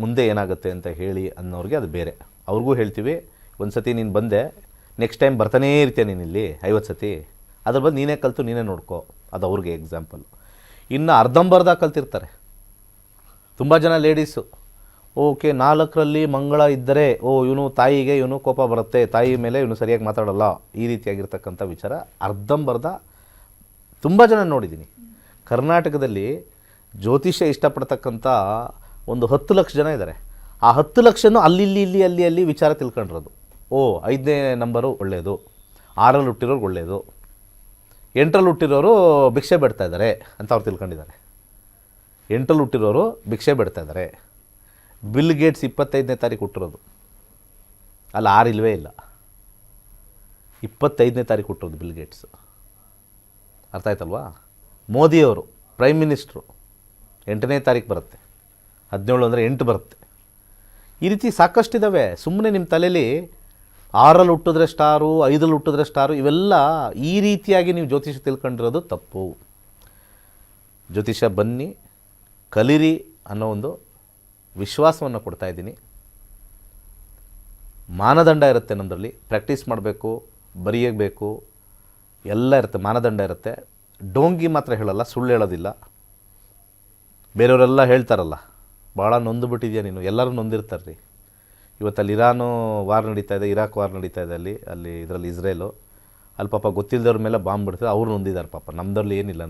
ಮುಂದೆ ಏನಾಗುತ್ತೆ ಅಂತ ಹೇಳಿ ಅನ್ನೋರಿಗೆ ಅದು ಬೇರೆ. ಅವ್ರಿಗೂ ಹೇಳ್ತೀವಿ, ಒಂದು ಸತಿ ನೀನು ಬಂದೆ, ನೆಕ್ಸ್ಟ್ ಟೈಮ್ ಬರ್ತಾನೇ ಇರ್ತೀಯ ನೀನು ಇಲ್ಲಿ 50 ಸತಿ, ಅದ್ರ ಬಂದು ನೀನೇ ಕಲಿತು ನೀನೇ ನೋಡ್ಕೋ. ಅದು ಅವ್ರಿಗೆ ಎಕ್ಸಾಂಪಲ್. ಇನ್ನು ಅರ್ಧಂಬರ್ಧ ಕಲ್ತಿರ್ತಾರೆ ತುಂಬ ಜನ ಲೇಡೀಸು. ಓಕೆ, 4ರಲ್ಲಿ ಮಂಗಳ ಇದ್ದರೆ ಇವನು ತಾಯಿಗೆ ಇವನು ಕೋಪ ಬರುತ್ತೆ, ತಾಯಿ ಮೇಲೆ ಇವನು ಸರಿಯಾಗಿ ಮಾತಾಡೋಲ್ಲ, ಈ ರೀತಿಯಾಗಿರ್ತಕ್ಕಂಥ ವಿಚಾರ ಅರ್ಧಂಬರ್ಧ ತುಂಬ ಜನ ನೋಡಿದ್ದೀನಿ. ಕರ್ನಾಟಕದಲ್ಲಿ ಜ್ಯೋತಿಷ್ಯ ಇಷ್ಟಪಡ್ತಕ್ಕಂಥ ಒಂದು 10 ಲಕ್ಷ ಜನ ಇದ್ದಾರೆ. ಆ 10 ಲಕ್ಷನೂ ಅಲ್ಲಿ ವಿಚಾರ ತಿಳ್ಕೊಂಡಿರೋದು. 5ನೇ ನಂಬರು ಒಳ್ಳೆಯದು, 6ರಲ್ಲಿ ಹುಟ್ಟಿರೋರು ಒಳ್ಳೆಯದು, 8ರಲ್ಲಿ ಹುಟ್ಟಿರೋರು ಭಿಕ್ಷೆ ಬೇಡ್ತಾ ಇದ್ದಾರೆ ಅಂತ ಅವ್ರು ತಿಳ್ಕೊಂಡಿದ್ದಾರೆ. 8ರಲ್ಲಿ ಹುಟ್ಟಿರೋರು ಭಿಕ್ಷೆ ಬೇಡ್ತಾ ಇದ್ದಾರೆ. ಬಿಲ್ ಗೇಟ್ಸ್ 25ನೇ ತಾರೀಕು ಹುಟ್ಟಿರೋದು, ಅಲ್ಲಿ 6 ಇಲ್ಲವೇ ಇಲ್ಲ. 25ನೇ ತಾರೀಕು ಹುಟ್ಟಿರೋದು ಬಿಲ್ ಗೇಟ್ಸ್. ಅರ್ಥ ಆಯ್ತಲ್ವಾ? ಮೋದಿಯವರು ಪ್ರೈಮ್ ಮಿನಿಸ್ಟ್ರು 8ನೇ ತಾರೀಕು ಬರುತ್ತೆ, 17 ಅಂದರೆ 8 ಬರುತ್ತೆ. ಈ ರೀತಿ ಸಾಕಷ್ಟಿದ್ದಾವೆ. ಸುಮ್ಮನೆ ನಿಮ್ಮ ತಲೆಯಲ್ಲಿ 6ರಲ್ಲಿ ಹುಟ್ಟಿದ್ರೆ ಸ್ಟಾರು, 5ರಲ್ಲಿ ಹುಟ್ಟಿದ್ರೆ ಸ್ಟಾರು, ಇವೆಲ್ಲ ಈ ರೀತಿಯಾಗಿ ನೀವು ಜ್ಯೋತಿಷ್ಯ ತಿಳ್ಕೊಂಡಿರೋದು ತಪ್ಪು. ಜ್ಯೋತಿಷ್ಯ ಬನ್ನಿ, ಕಲೀರಿ ಅನ್ನೋ ಒಂದು ವಿಶ್ವಾಸವನ್ನು ಕೊಡ್ತಾಯಿದ್ದೀನಿ. ಮಾನದಂಡ ಇರುತ್ತೆ ನಮ್ಮದ್ರಲ್ಲಿ, ಪ್ರಾಕ್ಟೀಸ್ ಮಾಡಬೇಕು, ಬರೆಯಬೇಕು, ಎಲ್ಲ ಇರುತ್ತೆ, ಮಾನದಂಡ ಇರುತ್ತೆ. ಡೋಂಗಿ ಮಾತ್ರ ಹೇಳಲ್ಲ, ಸುಳ್ಳು ಹೇಳೋದಿಲ್ಲ. ಬೇರೆಯವರೆಲ್ಲ ಹೇಳ್ತಾರಲ್ಲ, ಭಾಳ ನೊಂದು ಬಿಟ್ಟಿದೆಯಾ ನೀನು, ಎಲ್ಲರೂ ನೊಂದಿರ್ತಾರೆ ರೀ. ಇವತ್ತಲ್ಲಿ ಇರಾನು ವಾರ್ ನಡೀತಾ ಇದೆ, ಇರಾಕ್ ವಾರ್ ನಡೀತಾ ಇದೆ, ಅಲ್ಲಿ ಇದರಲ್ಲಿ ಇಸ್ರೇಲು, ಅಲ್ಲಿ ಪಾಪ ಗೊತ್ತಿಲ್ಲದವ್ರ ಮೇಲೆ ಬಾಂಬ್ ಬಿಡ್ತಾರೆ, ಅವ್ರು ನೊಂದಿದ್ದಾರೆ ಪಾಪ. ನಮ್ಮದ್ರಲ್ಲಿ ಏನಿಲ್ಲ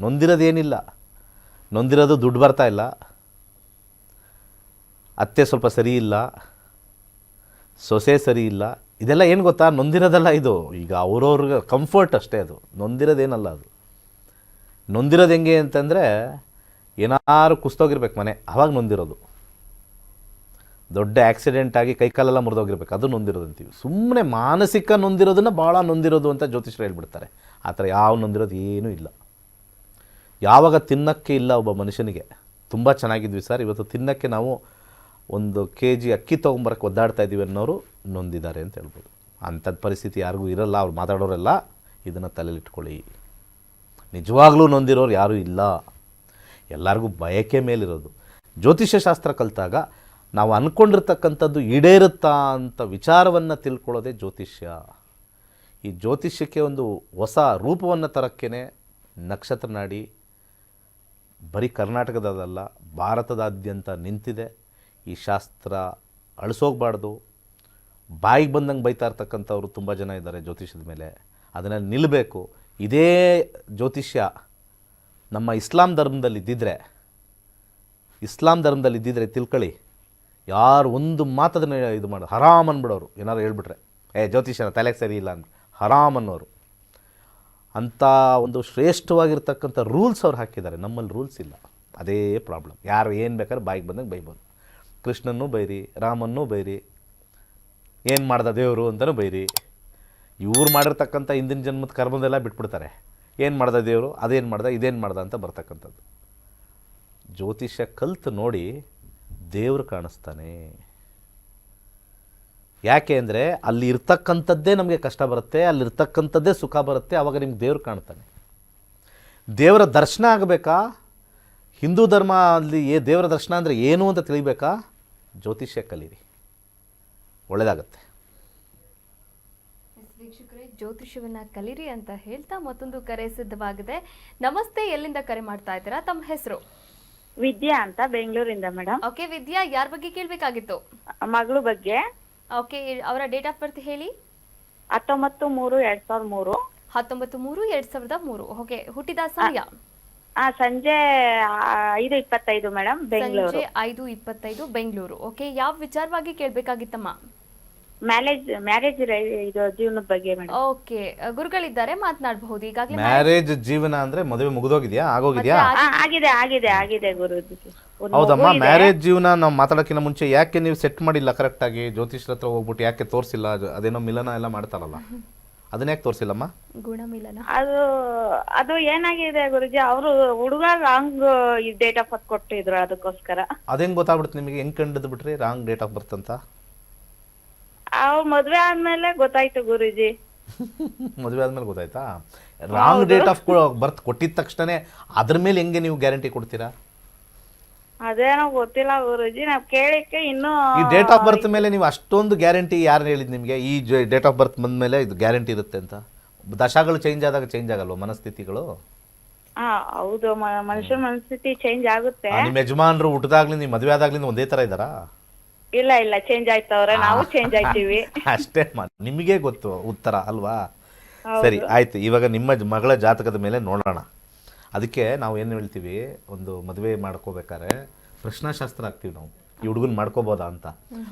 ನೊಂದಿರೋದೇನಿಲ್ಲ. ನೊಂದಿರೋದು ದುಡ್ಡು ಬರ್ತಾ ಇಲ್ಲ, ಅತ್ತೆ ಸ್ವಲ್ಪ ಸರಿ ಇಲ್ಲ, ಸೊಸೆ ಸರಿ ಇಲ್ಲ, ಇದೆಲ್ಲ ಏನು ಗೊತ್ತಾ, ನೊಂದಿರೋದಲ್ಲ ಇದು. ಈಗ ಅವ್ರವ್ರಿಗೆ ಕಂಫರ್ಟ್ ಅಷ್ಟೇ, ಅದು ನೊಂದಿರೋದೇನಲ್ಲ. ಅದು ನೊಂದಿರೋದು ಹೆಂಗೆ ಅಂತಂದರೆ, ಏನಾರು ಕುಸ್ತೋಗಿರ್ಬೇಕು ಮನೆ, ಆವಾಗ ನೊಂದಿರೋದು. ದೊಡ್ಡ ಆಕ್ಸಿಡೆಂಟ್ ಆಗಿ ಕೈಕಾಲೆಲ್ಲ ಮುರಿದೋಗಿರ್ಬೇಕು, ಅದು ನೊಂದಿರೋದು ಅಂತೀವಿ. ಸುಮ್ಮನೆ ಮಾನಸಿಕ ನೊಂದಿರೋದನ್ನು ಭಾಳ ನೊಂದಿರೋದು ಅಂತ ಜ್ಯೋತಿಷರು ಹೇಳ್ಬಿಡ್ತಾರೆ. ಆ ಥರ ಯಾವ ನೊಂದಿರೋದು ಏನೂ ಇಲ್ಲ. ಯಾವಾಗ ತಿನ್ನೋಕ್ಕೆ ಇಲ್ಲ ಒಬ್ಬ ಮನುಷ್ಯನಿಗೆ, ತುಂಬ ಚೆನ್ನಾಗಿದ್ವಿ ಸರ್, ಇವತ್ತು ತಿನ್ನೋಕ್ಕೆ ನಾವು 1 kg ಅಕ್ಕಿ ತೊಗೊಂಬರಕ್ಕೆ ಒದ್ದಾಡ್ತಾ ಇದ್ದೀವಿ ಅನ್ನೋರು ನೊಂದಿದ್ದಾರೆ ಅಂತ ಹೇಳ್ಬೋದು. ಅಂಥದ್ದು ಪರಿಸ್ಥಿತಿ ಯಾರಿಗೂ ಇರಲ್ಲ. ಅವ್ರು ಮಾತಾಡೋರೆಲ್ಲ ಇದನ್ನು ತಲೆಯಲ್ಲಿಟ್ಕೊಳ್ಳಿ. ನಿಜವಾಗ್ಲೂ ನೊಂದಿರೋರು ಯಾರೂ ಇಲ್ಲ, ಎಲ್ಲರಿಗೂ ಬಯಕೆ ಮೇಲಿರೋದು. ಜ್ಯೋತಿಷ್ಯ ಶಾಸ್ತ್ರ ಕಲಿತಾಗ ನಾವು ಅಂದ್ಕೊಂಡಿರ್ತಕ್ಕಂಥದ್ದು ಈಡೇರುತ್ತಾ ಅಂತ ವಿಚಾರವನ್ನು ತಿಳ್ಕೊಳ್ಳೋದೇ ಜ್ಯೋತಿಷ್ಯ. ಈ ಜ್ಯೋತಿಷ್ಯಕ್ಕೆ ಒಂದು ಹೊಸ ರೂಪವನ್ನು ತರೋಕ್ಕೇ ನಕ್ಷತ್ರ ನಾಡಿ ಬರೀ ಕರ್ನಾಟಕದಲ್ಲ, ಭಾರತದಾದ್ಯಂತ ನಿಂತಿದೆ. ಈ ಶಾಸ್ತ್ರ ಅಳಿಸೋಗ್ಬಾರ್ದು. ಬಾಯಿಗೆ ಬಂದಂಗೆ ಬೈತಾ ಇರ್ತಕ್ಕಂಥವ್ರು ತುಂಬ ಜನ ಇದ್ದಾರೆ ಜ್ಯೋತಿಷ್ಯದ ಮೇಲೆ. ಅದನ್ನು ನಿಲ್ಲಬೇಕು. ಇದೇ ಜ್ಯೋತಿಷ್ಯ ನಮ್ಮ ಇಸ್ಲಾಂ ಧರ್ಮದಲ್ಲಿ ಇದ್ದಿದ್ರೆ ತಿಳ್ಕೊಳ್ಳಿ, ಯಾರು ಒಂದು ಮಾತದನ್ನು ಇದು ಮಾಡೋದು ಹರಾಮ್ ಅಂದ್ಬಿಡೋರು. ಏನಾರು ಹೇಳ್ಬಿಟ್ರೆ ಜ್ಯೋತಿಷ್ಯನ ತಲೆಗೆ ಸರಿ ಇಲ್ಲ ಅಂತ ಹರಾಮ್ ಅನ್ನೋರು. ಅಂಥ ಒಂದು ಶ್ರೇಷ್ಠವಾಗಿರ್ತಕ್ಕಂಥ ರೂಲ್ಸ್ ಅವ್ರು ಹಾಕಿದ್ದಾರೆ. ನಮ್ಮಲ್ಲಿ ರೂಲ್ಸ್ ಇಲ್ಲ. ಅದೇ ಪ್ರಾಬ್ಲಮ್. ಯಾರು ಏನು ಬೇಕಾದ್ರೆ ಬಾಯಿಗೆ ಬಂದಂಗೆ ಬೈಬೋದು. ಕೃಷ್ಣನ್ನೂ ಬೈರಿ, ರಾಮನ್ನೂ ಬೈರಿ, ಏನು ಮಾಡ್ದ ದೇವರು ಅಂತಲೂ ಬೈರಿ. ಇವ್ರು ಮಾಡಿರ್ತಕ್ಕಂಥ ಹಿಂದಿನ ಜನ್ಮದ ಕರ್ಮದೆಲ್ಲ ಬಿಟ್ಬಿಡ್ತಾರೆ. ಏನು ಮಾಡ್ದ ದೇವರು, ಅದೇನು ಮಾಡ್ದ, ಇದೇನು ಮಾಡ್ದ ಅಂತ ಬರ್ತಕ್ಕಂಥದ್ದು. ಜ್ಯೋತಿಷ್ಯ ಕಲ್ತು ನೋಡಿ ದೇವರು ಕಾಣಿಸ್ತಾನೆ. ಯಾಕೆ ಅಂದರೆ ಅಲ್ಲಿ ಇರ್ತಕ್ಕಂಥದ್ದೇ ನಮಗೆ ಕಷ್ಟ ಬರುತ್ತೆ, ಅಲ್ಲಿರ್ತಕ್ಕಂಥದ್ದೇ ಸುಖ ಬರುತ್ತೆ. ಆವಾಗ ನಿಮ್ಗೆ ದೇವ್ರು ಕಾಣ್ತಾನೆ. ದೇವರ ದರ್ಶನ ಆಗಬೇಕಾ? ಹಿಂದೂ ಧರ್ಮ ಅಲ್ಲಿ ದೇವರ ದರ್ಶನ ಅಂದರೆ ಏನು ಅಂತ ತಿಳಿಬೇಕಾ? ಜ್ಯೋತಿಷ್ಯ ಕಲೀರಿ, ಒಳ್ಳೆಯದಾಗತ್ತೆ. ವೀಕ್ಷಕರೇ, ಜ್ಯೋತಿಷ್ಯವನ್ನ ಕಲೀರಿ ಅಂತ ಹೇಳ್ತಾ ಮತ್ತೊಂದು ಕರೆ ಸಿದ್ಧವಾಗಿದೆ. ನಮಸ್ತೆ, ಎಲ್ಲಿಂದ ಕರೆ ಮಾಡ್ತಾ ಇದ್ದೀರಾ? ತಮ್ಮ ಹೆಸರು? ವಿದ್ಯಾ ಅಂತ, ಬೆಂಗಳೂರಿಂದ ಮೇಡಮ್. ಓಕೆ ವಿದ್ಯಾ, ಯಾರ ಬಗ್ಗೆ ಕೇಳಬೇಕಾಗಿತ್ತು? ಮಗಳು ಬಗ್ಗೆ. ಓಕೆ, ಅವರ ಡೇಟ್ ಆಫ್ ಬರ್ತ್ ಹೇಳಿ. 19/3/2003. 19/3/2003. ಓಕೆ, ಹುಟ್ಟಿದ ಸಮಯ? ಸಂಜೆ 5:25 ಮೇಡಮ್, ಬೆಂಗಳೂರು. ಸಂಜೆ 5:25 ಬೆಂಗಳೂರು. ಓಕೆ, ಯಾವ ವಿಚಾರವಾಗಿ ಕೇಳಬೇಕಾಗಿತ್ತಮ್ಮ? ಮ್ಯಾರೇಜ್ ಇದು ಜೀವನದ ಬಗ್ಗೆ ಮೇಡಮ್. ಓಕೆ, ಗುರುಗಳಿದ್ದಾರೆ, ಮಾತನಾಡಬಹುದು. ಈಗಾಗಲೇ ಮ್ಯಾರೇಜ್ ಜೀವನ ಅಂದರೆ ಮದುವೆ ಮುಗಿದೋಗಿದೆಯಾ, ಆಗೋಗಿದೆಯಾ? ಆಗಿದೆ ಗುರುಜಿ. ಹೌದಮ್ಮ. ಮ್ಯಾರೇಜ್ ಜೀವನ ನಾವು ಮಾತಾಡೋಕ್ಕಿಂತ ಮುಂಚೆ ಯಾಕೆ ನೀವು ಸೆಟ್ ಮಾಡಿಲ್ಲ ಕರೆಕ್ಟಾಗಿ? ಜ್ಯೋತಿಷ್ಯರ ಹತ್ರ ಹೋಗ್ಬಿಟ್ಟು ಯಾಕೆ ತೋರಿಸಿಲ್ಲ? ಅದೇನೋ ಮಿಲನ ಎಲ್ಲ ಮಾಡ್ತಾರಲ್ಲ, ಅದನ್ನ ಯಾಕೆ ತೋರಿಸಿಲ್ಲಮ್ಮ? ಗುಣಮಿಲನ ಅದು ಏನಾಗಿದೆ ಗುರುಜಿ, ಅವರು ಹುಡುಗ ರಾಂಗ್ ಡೇಟ್ ಆಫ್ ಬರ್ತ್ ಕೊಟ್ಟಿದ್ರು, ಅದಕ್ಕೋಸ್ಕರ. ಅದೇಂಗೆ ಗೊತ್ತಾಗ್ಬಿಡುತ್ತೆ ನಿಮಗೆ? ಹೆಂಗೆ ಕಂಡು ಬಿಟ್ರಿ ರಾಂಗ್ ಡೇಟ್ ಆಫ್ ಬರ್ತ್ ಅಂತ? ಅವ್ರ ಮದ್ವೆ ಆದ್ಮೇಲೆ ಗೊತ್ತಾಯ್ತು ಗುರುಜಿ. ಮದುವೆ ಆದ್ಮೇಲೆ ಗೊತ್ತಾಯ್ತಾ? ರಾಂಗ್ ಡೇಟ್ ಆಫ್ ಬರ್ತ್ ಕೊಟ್ಟಿದ ತಕ್ಷಣ ಅದ್ರ ಮೇಲೆ ಹೆಂಗೆ ನೀವು ಗ್ಯಾರಂಟಿ ಕೊಡ್ತೀರಾ? ಅದೇನೋ ಗೊತ್ತಿಲ್ಲ ಗುರುಜಿ, ನಾವ್ ಕೇಳಿಕ್ಕೆ ಇನ್ನು ಈ ಡೇಟ್ ಆಫ್ ಬರ್ತ್ ಮೇಲೆ ನೀವು ಅಷ್ಟೊಂದು ಗ್ಯಾರಂಟಿ ಯಾರು ಹೇಳಿದ್ ನಿಮಗೆ? ಈ ಡೇಟ್ ಆಫ್ ಬರ್ತ್ ಬಂದ್ಮೇಲೆ ಇದು ಗ್ಯಾರಂಟಿ ಇರುತ್ತೆ ಅಂತ? ದಶಗಳು ಚೇಂಜ್ ಆದಾಗ ಚೇಂಜ್ ಆಗಲ್ವ ಮನಸ್ಥಿತಿಗಳು? ಹೌದು, ಮನುಷ್ಯನ ಮನಸ್ಥಿತಿ ಚೇಂಜ್ ಆಗುತ್ತೆ. ನಿಮ್ಮ ಯಜಮಾನ್ರು ಹುಟ್ಟದಾಗ್ಲಿಂದ ನೀವು ಮದುವೆ ಆದಾಗ್ಲಿಂದ ಒಂದೇ ತರ ಇದ್ದಾರಾ? ಇಲ್ಲ ಚೇಂಜ್ ಆಯ್ತವ್ರೆ, ನಾವು ಚೇಂಜ್ ಆಯ್ತೀವಿ. ಅಷ್ಟೇ, ನಿಮಗೆ ಗೊತ್ತು ಉತ್ತರ ಅಲ್ವಾ? ಸರಿ, ಆಯ್ತು. ಇವಾಗ ನಿಮ್ಮ ಮಗಳ ಜಾತಕದ ಮೇಲೆ ನೋಡೋಣ. ಅದಕ್ಕೆ ನಾವು ಏನು ಹೇಳ್ತೀವಿ, ಒಂದು ಮದುವೆ ಮಾಡ್ಕೋಬೇಕಾದ್ರೆ ಪ್ರಶ್ನಾಶಾಸ್ತ್ರ ಹಾಕ್ತೀವಿ ನಾವು. ಈ ಹುಡುಗನ ಮಾಡ್ಕೋಬೋದಾ ಅಂತ,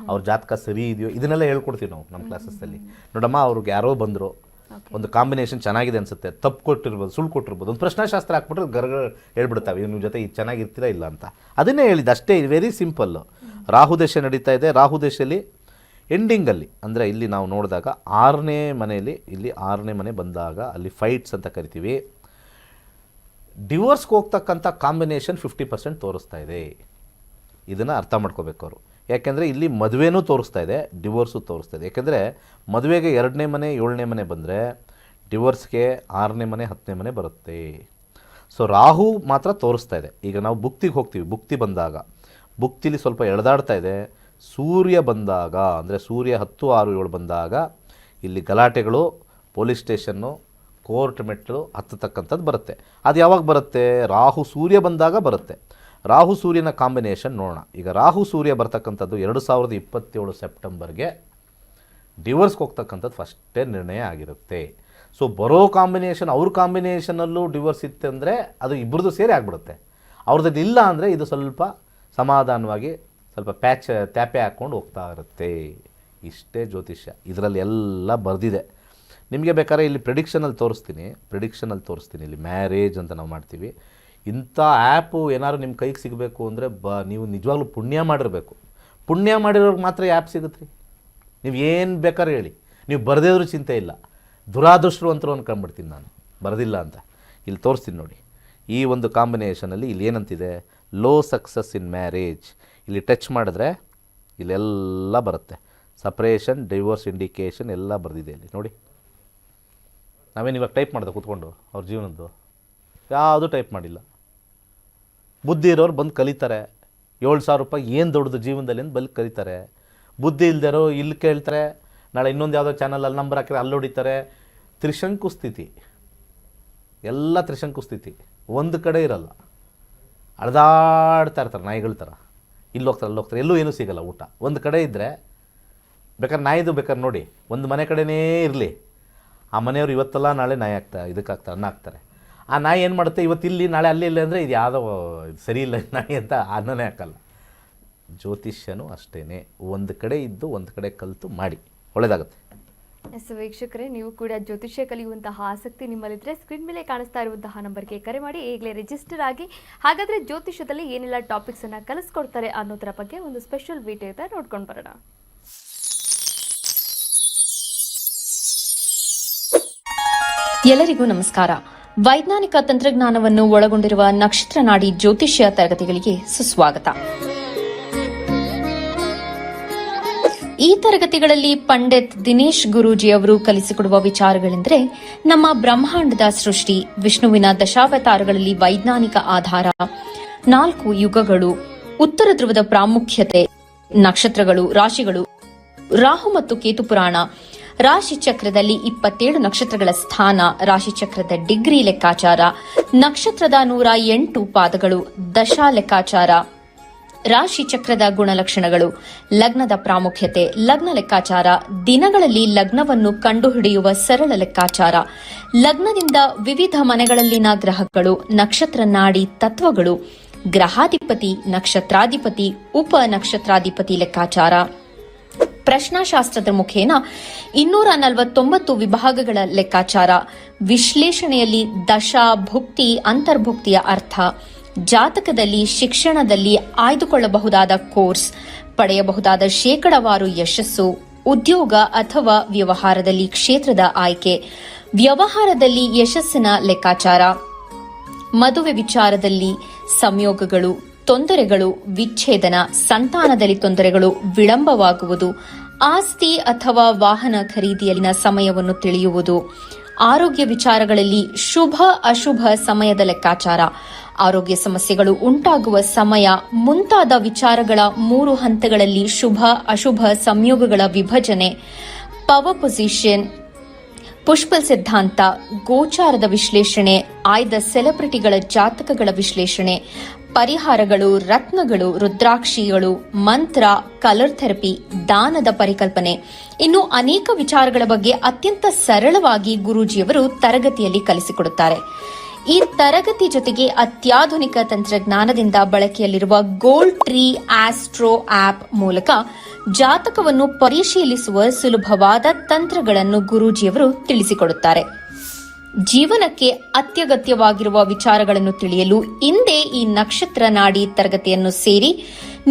ಅವ್ರ ಜಾತಕ ಸರಿ ಇದೆಯೋ ಇದನ್ನೆಲ್ಲ ಹೇಳ್ಕೊಡ್ತೀವಿ ನಾವು ನಮ್ಮ ಕ್ಲಾಸಸ್ಸಲ್ಲಿ. ನೋಡಮ್ಮ, ಅವ್ರಿಗೆ ಯಾರೋ ಬಂದರು, ಒಂದು ಕಾಂಬಿನೇಷನ್ ಚೆನ್ನಾಗಿದೆ ಅನ್ಸುತ್ತೆ, ತಪ್ಪು ಕೊಟ್ಟಿರ್ಬೋದು, ಸುಳ್ಳು ಕೊಟ್ಟಿರ್ಬೋದು, ಒಂದು ಪ್ರಶ್ನಾಶಾಸ್ತ್ರ ಹಾಕ್ಬಿಟ್ರೆ ಹೇಳ್ಬಿಡ್ತಾವೆ ನಿಮ್ಮ ಜೊತೆ ಇದು ಚೆನ್ನಾಗಿರ್ತೀರಾ ಇಲ್ಲ ಅಂತ. ಅದನ್ನೇ ಹೇಳಿದ್ದು ಅಷ್ಟೇ. Very simple. ರಾಹುದೇಶ ನಡೀತಾ ಇದೆ. ರಾಹುದೇಶಲ್ಲಿ ಎಂಡಿಂಗಲ್ಲಿ ಅಂದರೆ ಇಲ್ಲಿ ನಾವು ನೋಡಿದಾಗ 6ನೇ ಮನೆಯಲ್ಲಿ, ಇಲ್ಲಿ 6ನೇ ಮನೆ ಬಂದಾಗ ಅಲ್ಲಿ ಫೈಟ್ಸ್ ಅಂತ ಕರಿತೀವಿ. ಡಿವೋರ್ಸ್ಗೆ ಹೋಗ್ತಕ್ಕಂಥ ಕಾಂಬಿನೇಷನ್ 50% ತೋರಿಸ್ತಾ ಇದೆ. ಇದನ್ನು ಅರ್ಥ ಮಾಡ್ಕೋಬೇಕು ಅವರು. ಯಾಕೆಂದರೆ ಇಲ್ಲಿ ಮದುವೆನೂ ತೋರಿಸ್ತಾ ಇದೆ, ಡಿವೋರ್ಸು ತೋರಿಸ್ತಾ ಇದೆ. ಯಾಕೆಂದರೆ ಮದುವೆಗೆ 2ನೇ ಮನೆ 7ನೇ ಮನೆ ಬಂದರೆ ಡಿವೋರ್ಸ್ಗೆ 6ನೇ ಮನೆ 10ನೇ ಮನೆ ಬರುತ್ತೆ. ಸೊ ರಾಹು ಮಾತ್ರ ತೋರಿಸ್ತಾ ಇದೆ. ಈಗ ನಾವು ಭುಕ್ತಿಗೆ ಹೋಗ್ತೀವಿ, ಭುಕ್ತಿ ಬಂದಾಗ ಭುಕ್ತಿಲಿ ಸ್ವಲ್ಪ ಎಳೆದಾಡ್ತಾ ಇದೆ. ಸೂರ್ಯ ಬಂದಾಗ ಅಂದರೆ ಸೂರ್ಯ 10, 6, 7 ಬಂದಾಗ ಇಲ್ಲಿ ಗಲಾಟೆಗಳು, ಪೊಲೀಸ್ ಸ್ಟೇಷನ್ನು, ಕೋರ್ಟ್ ಮೆಟ್ಲು ಹತ್ತತಕ್ಕಂಥದ್ದು ಬರುತ್ತೆ. ಅದು ಯಾವಾಗ ಬರುತ್ತೆ? ರಾಹು ಸೂರ್ಯ ಬಂದಾಗ ಬರುತ್ತೆ. ರಾಹು ಸೂರ್ಯನ ಕಾಂಬಿನೇಷನ್ ನೋಡೋಣ. ಈಗ ರಾಹು ಸೂರ್ಯ ಬರ್ತಕ್ಕಂಥದ್ದು 2027 ಸೆಪ್ಟೆಂಬರ್ಗೆ ಡಿವೋರ್ಸ್ಗೆ ಹೋಗ್ತಕ್ಕಂಥದ್ದು ಫಸ್ಟೇ ನಿರ್ಣಯ ಆಗಿರುತ್ತೆ. ಸೊ ಬರೋ ಕಾಂಬಿನೇಷನ್, ಅವ್ರ ಕಾಂಬಿನೇಷನಲ್ಲೂ ಡಿವೋರ್ಸ್ ಇತ್ತಂದರೆ ಅದು ಇಬ್ಬರದು ಸೇರಿ ಆಗಿಬಿಡುತ್ತೆ. ಅವ್ರದ್ದು ಇಲ್ಲ ಅಂದರೆ ಇದು ಸ್ವಲ್ಪ ಸಮಾಧಾನವಾಗಿ ಸ್ವಲ್ಪ ತ್ಯಾಪೆ ಹಾಕ್ಕೊಂಡು ಹೋಗ್ತಾ ಇರುತ್ತೆ. ಇಷ್ಟೇ ಜ್ಯೋತಿಷ್ಯ. ಇದರಲ್ಲಿ ಎಲ್ಲ ಬರೆದಿದೆ. ನಿಮಗೆ ಬೇಕಾದ್ರೆ ಇಲ್ಲಿ ಪ್ರಿಡಿಕ್ಷನಲ್ಲಿ ತೋರಿಸ್ತೀನಿ. ಇಲ್ಲಿ ಮ್ಯಾರೇಜ್ ಅಂತ ನಾವು ಮಾಡ್ತೀವಿ. ಇಂಥ ಆ್ಯಪು ಏನಾದ್ರು ನಿಮ್ಮ ಕೈಗೆ ಸಿಗಬೇಕು ಅಂದರೆ ನೀವು ನಿಜವಾಗ್ಲೂ ಪುಣ್ಯ ಮಾಡಿರಬೇಕು. ಪುಣ್ಯ ಮಾಡಿರೋರಿಗೆ ಮಾತ್ರ ಆ್ಯಪ್ ಸಿಗುತ್ತೆ ರೀ. ನೀವು ಏನು ಬೇಕಾದ್ರೆ ಹೇಳಿ, ನೀವು ಬರೆದಿದ್ರು ಚಿಂತೆ ಇಲ್ಲ. ದುರಾದೃಷ್ಟರು ಅಂತರೂ ಅಂದ್ಕೊಂಡ್ಬಿಡ್ತೀನಿ ನಾನು, ಬರೆದಿಲ್ಲ ಅಂತ. ಇಲ್ಲಿ ತೋರಿಸ್ತೀನಿ ನೋಡಿ. ಈ ಒಂದು ಕಾಂಬಿನೇಷನಲ್ಲಿ ಇಲ್ಲಿ ಏನಂತಿದೆ, ಲೋ ಸಕ್ಸಸ್ ಇನ್ ಮ್ಯಾರೇಜ್. ಇಲ್ಲಿ ಟಚ್ ಮಾಡಿದ್ರೆ ಇಲ್ಲೆಲ್ಲ ಬರುತ್ತೆ. ಸಪ್ರೇಷನ್, ಡಿವೋರ್ಸ್ ಇಂಡಿಕೇಷನ್ ಎಲ್ಲ ಬರೆದಿದೆ ಇಲ್ಲಿ ನೋಡಿ. ನಾವೇನು ಇವಾಗ ಟೈಪ್ ಮಾಡಿದೆ ಕೂತ್ಕೊಂಡು ಅವ್ರ ಜೀವನದ್ದು? ಯಾವುದೂ ಟೈಪ್ ಮಾಡಿಲ್ಲ. ಬುದ್ಧಿ ಇರೋರು ಬಂದು ಕಲಿತಾರೆ. 7,000 ರೂಪಾಯಿ ಏನು ದೊಡ್ಡದು ಜೀವನದಲ್ಲಿ ಅಂತ ಬಂದು ಕಲಿತಾರೆ. ಬುದ್ಧಿ ಇಲ್ದಿರೋ ಇಲ್ಲಿ ಕೇಳ್ತಾರೆ, ನಾಳೆ ಇನ್ನೊಂದು ಯಾವುದೋ ಚಾನಲಲ್ಲಿ ನಂಬರ್ ಹಾಕಿದ್ರೆ ಅಲ್ಲಿ ಹೊಡಿತಾರೆ. ತ್ರಿಶಂಕು ಸ್ಥಿತಿ, ಎಲ್ಲ ತ್ರಿಶಂಕು ಸ್ಥಿತಿ, ಒಂದು ಕಡೆ ಇರಲ್ಲ. ಅಳ್ದಾಡ್ತಾ ಇರ್ತಾರೆ ನಾಯಿಗಳ ಥರ. ಇಲ್ಲಿ ಹೋಗ್ತಾರೆ ಅಲ್ಲಿ ಹೋಗ್ತಾರೆ, ಎಲ್ಲೂ ಏನೂ ಸಿಗೋಲ್ಲ ಊಟ. ಒಂದು ಕಡೆ ಇದ್ದರೆ ಬೇಕಾದ್ರೆ ನಾಯಿದು ಬೇಕಾದ್ರೆ ನೋಡಿ, ಒಂದು ಮನೆ ಕಡೆನೇ ಇರಲಿ, ಆ ಮನೆಯವರು ಇವತ್ತಲ್ಲ ನಾಳೆ ನಾಯಿ ಇದಕ್ಕಾಗ್ತಾರೆ ಅನ್ನ ಹಾಕ್ತಾರೆ. ಆ ನಾಯಿ ಏನು ಮಾಡುತ್ತೆ, ಇವತ್ತು ಇಲ್ಲಿ ನಾಳೆ ಅಲ್ಲಿ ಇಲ್ಲ ಅಂದರೆ ಇದು ಯಾವುದೋ ಇದು ಸರಿ ಇಲ್ಲ ನಾಯಿ ಅಂತ ಅನ್ನನೇ ಹಾಕಲ್ಲ. ಜ್ಯೋತಿಷ್ಯನೂ ಅಷ್ಟೇ, ಒಂದು ಕಡೆ ಇದ್ದು ಒಂದು ಕಡೆ ಕಲಿತು ಮಾಡಿ, ಒಳ್ಳೆಯದಾಗುತ್ತೆ. ಎಸ್ ವೀಕ್ಷಕರೇ, ನೀವು ಕೂಡ ಜ್ಯೋತಿಷ್ಯ ಕಲಿಯುವಂತಹ ಆಸಕ್ತಿ ನಿಮ್ಮಲ್ಲಿದ್ದರೆ ಸ್ಕ್ರೀನ್ ಮೇಲೆ ಕಾಣಿಸ್ತಾ ಇರುವಂತಹ ನಂಬರ್ಗೆ ಕರೆ ಮಾಡಿ, ಈಗಲೇ ರಿಜಿಸ್ಟರ್ ಆಗಿ. ಹಾಗಾದರೆ ಜ್ಯೋತಿಷ್ಯದಲ್ಲಿ ಏನೆಲ್ಲ ಟಾಪಿಕ್ಸನ್ನು ಕಲಿಸ್ಕೊಡ್ತಾರೆ ಅನ್ನೋದರ ಬಗ್ಗೆ ಒಂದು ಸ್ಪೆಷಲ್ ವಿಡಿಯೋ ಇದೆ, ನೋಡ್ಕೊಂಡು ಬರೋಣ. ಎಲ್ಲರಿಗೂ ನಮಸ್ಕಾರ. ವೈಜ್ಞಾನಿಕ ತಂತ್ರಜ್ಞಾನವನ್ನು ಒಳಗೊಂಡಿರುವ ನಕ್ಷತ್ರ ನಾಡಿ ಜ್ಯೋತಿಷ್ಯ ತರಗತಿಗಳಿಗೆ ಸುಸ್ವಾಗತ. ಈ ತರಗತಿಗಳಲ್ಲಿ ಪಂಡಿತ್ ದಿನೇಶ್ ಗುರೂಜಿ ಅವರು ಕಲಿಸಿಕೊಡುವ ವಿಚಾರಗಳೆಂದರೆ ನಮ್ಮ ಬ್ರಹ್ಮಾಂಡದ ಸೃಷ್ಟಿ, ವಿಷ್ಣುವಿನ ದಶಾವತಾರಗಳಲ್ಲಿ ವೈಜ್ಞಾನಿಕ ಆಧಾರ, 4 ಯುಗಗಳು, ಉತ್ತರ ಧ್ರುವದ ಪ್ರಾಮುಖ್ಯತೆ, ನಕ್ಷತ್ರಗಳು, ರಾಶಿಗಳು, ರಾಹು ಮತ್ತು ಕೇತು ಪುರಾಣ, ರಾಶಿ ಚಕ್ರದಲ್ಲಿ 27 ನಕ್ಷತ್ರಗಳ ಸ್ಥಾನ, ರಾಶಿ ಚಕ್ರದ ಡಿಗ್ರಿ ಲೆಕ್ಕಾಚಾರ, ನಕ್ಷತ್ರದ 108 ಪಾದಗಳು, ದಶಾ ಲೆಕ್ಕಾಚಾರ, ರಾಶಿ ಚಕ್ರದ ಗುಣಲಕ್ಷಣಗಳು, ಲಗ್ನದ ಪ್ರಾಮುಖ್ಯತೆ, ಲಗ್ನ ಲೆಕ್ಕಾಚಾರ, ದಿನಗಳಲ್ಲಿ ಲಗ್ನವನ್ನು ಕಂಡುಹಿಡಿಯುವ ಸರಳ ಲೆಕ್ಕಾಚಾರ, ಲಗ್ನದಿಂದ ವಿವಿಧ ಮನೆಗಳಲ್ಲಿನ ಗ್ರಹಗಳು, ನಕ್ಷತ್ರ ನಾಡಿ ತತ್ವಗಳು, ಗ್ರಹಾಧಿಪತಿ, ನಕ್ಷತ್ರಾಧಿಪತಿ, ಉಪ ನಕ್ಷತ್ರಾಧಿಪತಿ ಲೆಕ್ಕಾಚಾರ, ಪ್ರಶ್ನಾಶಾಸ್ತ್ರದ ಮುಖೇನ 249 ವಿಭಾಗಗಳ ಲೆಕ್ಕಾಚಾರ, ವಿಶ್ಲೇಷಣೆಯಲ್ಲಿ ದಶಾ, ಭುಕ್ತಿ, ಅಂತರ್ಭುಕ್ತಿಯ ಅರ್ಥ, ಜಾತಕದಲ್ಲಿ, ಶಿಕ್ಷಣದಲ್ಲಿ ಆಯ್ದುಕೊಳ್ಳಬಹುದಾದ ಕೋರ್ಸ್, ಪಡೆಯಬಹುದಾದ ಶೇಕಡವಾರು ಯಶಸ್ಸು, ಉದ್ಯೋಗ ಅಥವಾ ವ್ಯವಹಾರದಲ್ಲಿ ಕ್ಷೇತ್ರದ ಆಯ್ಕೆ, ವ್ಯವಹಾರದಲ್ಲಿ ಯಶಸ್ಸಿನ ಲೆಕ್ಕಾಚಾರ, ಮದುವೆ ವಿಚಾರದಲ್ಲಿ ಸಂಯೋಗಗಳು, ತೊಂದರೆಗಳು, ವಿಚ್ಛೇದನ, ಸಂತಾನದಲ್ಲಿ ತೊಂದರೆಗಳು, ವಿಳಂಬವಾಗುವುದು, ಆಸ್ತಿ ಅಥವಾ ವಾಹನ ಖರೀದಿಯಲ್ಲಿನ ಸಮಯವನ್ನು ತಿಳಿಯುವುದು, ಆರೋಗ್ಯ ವಿಚಾರಗಳಲ್ಲಿ ಶುಭ ಅಶುಭ ಸಮಯದ ಲೆಕ್ಕಾಚಾರ, ಆರೋಗ್ಯ ಸಮಸ್ಯೆಗಳು ಉಂಟಾಗುವ ಸಮಯ ಮುಂತಾದ ವಿಚಾರಗಳ 3 ಹಂತಗಳಲ್ಲಿ ಶುಭ ಅಶುಭ ಸಂಯೋಗಗಳ ವಿಭಜನೆ, ಪವರ್ ಪೊಸಿಷನ್, ಪುಷ್ಪಲ್ ಸಿದ್ಧಾಂತ, ಗೋಚಾರದ ವಿಶ್ಲೇಷಣೆ, ಆಯ್ದ ಸೆಲೆಬ್ರಿಟಿಗಳ ಜಾತಕಗಳ ವಿಶ್ಲೇಷಣೆ, ಪರಿಹಾರಗಳು, ರತ್ನಗಳು, ರುದ್ರಾಕ್ಷಿಗಳು, ಮಂತ್ರ, ಕಲರ್ ಥೆರಪಿ, ದಾನದ ಪರಿಕಲ್ಪನೆ, ಇನ್ನು ಅನೇಕ ವಿಚಾರಗಳ ಬಗ್ಗೆ ಅತ್ಯಂತ ಸರಳವಾಗಿ ಗುರೂಜಿಯವರು ತರಗತಿಯಲ್ಲಿ ಕಲಿಸಿಕೊಡುತ್ತಾರೆ. ಈ ತರಗತಿ ಜೊತೆಗೆ ಅತ್ಯಾಧುನಿಕ ತಂತ್ರಜ್ಞಾನದಿಂದ ಬಳಕೆಯಲ್ಲಿರುವ ಗೋಲ್ಡ್ ಟ್ರೀ ಆಸ್ಟ್ರೋ ಆಪ್ ಮೂಲಕ ಜಾತಕವನ್ನು ಪರಿಶೀಲಿಸುವ ಸುಲಭವಾದ ತಂತ್ರಗಳನ್ನು ಗುರೂಜಿಯವರು ತಿಳಿಸಿಕೊಡುತ್ತಾರೆ. ಜೀವನಕ್ಕೆ ಅತ್ಯಗತ್ಯವಾಗಿರುವ ವಿಚಾರಗಳನ್ನು ತಿಳಿಯಲು ಇಂದೇ ಈ ನಕ್ಷತ್ರ ನಾಡಿ ತರಗತಿಯನ್ನು ಸೇರಿ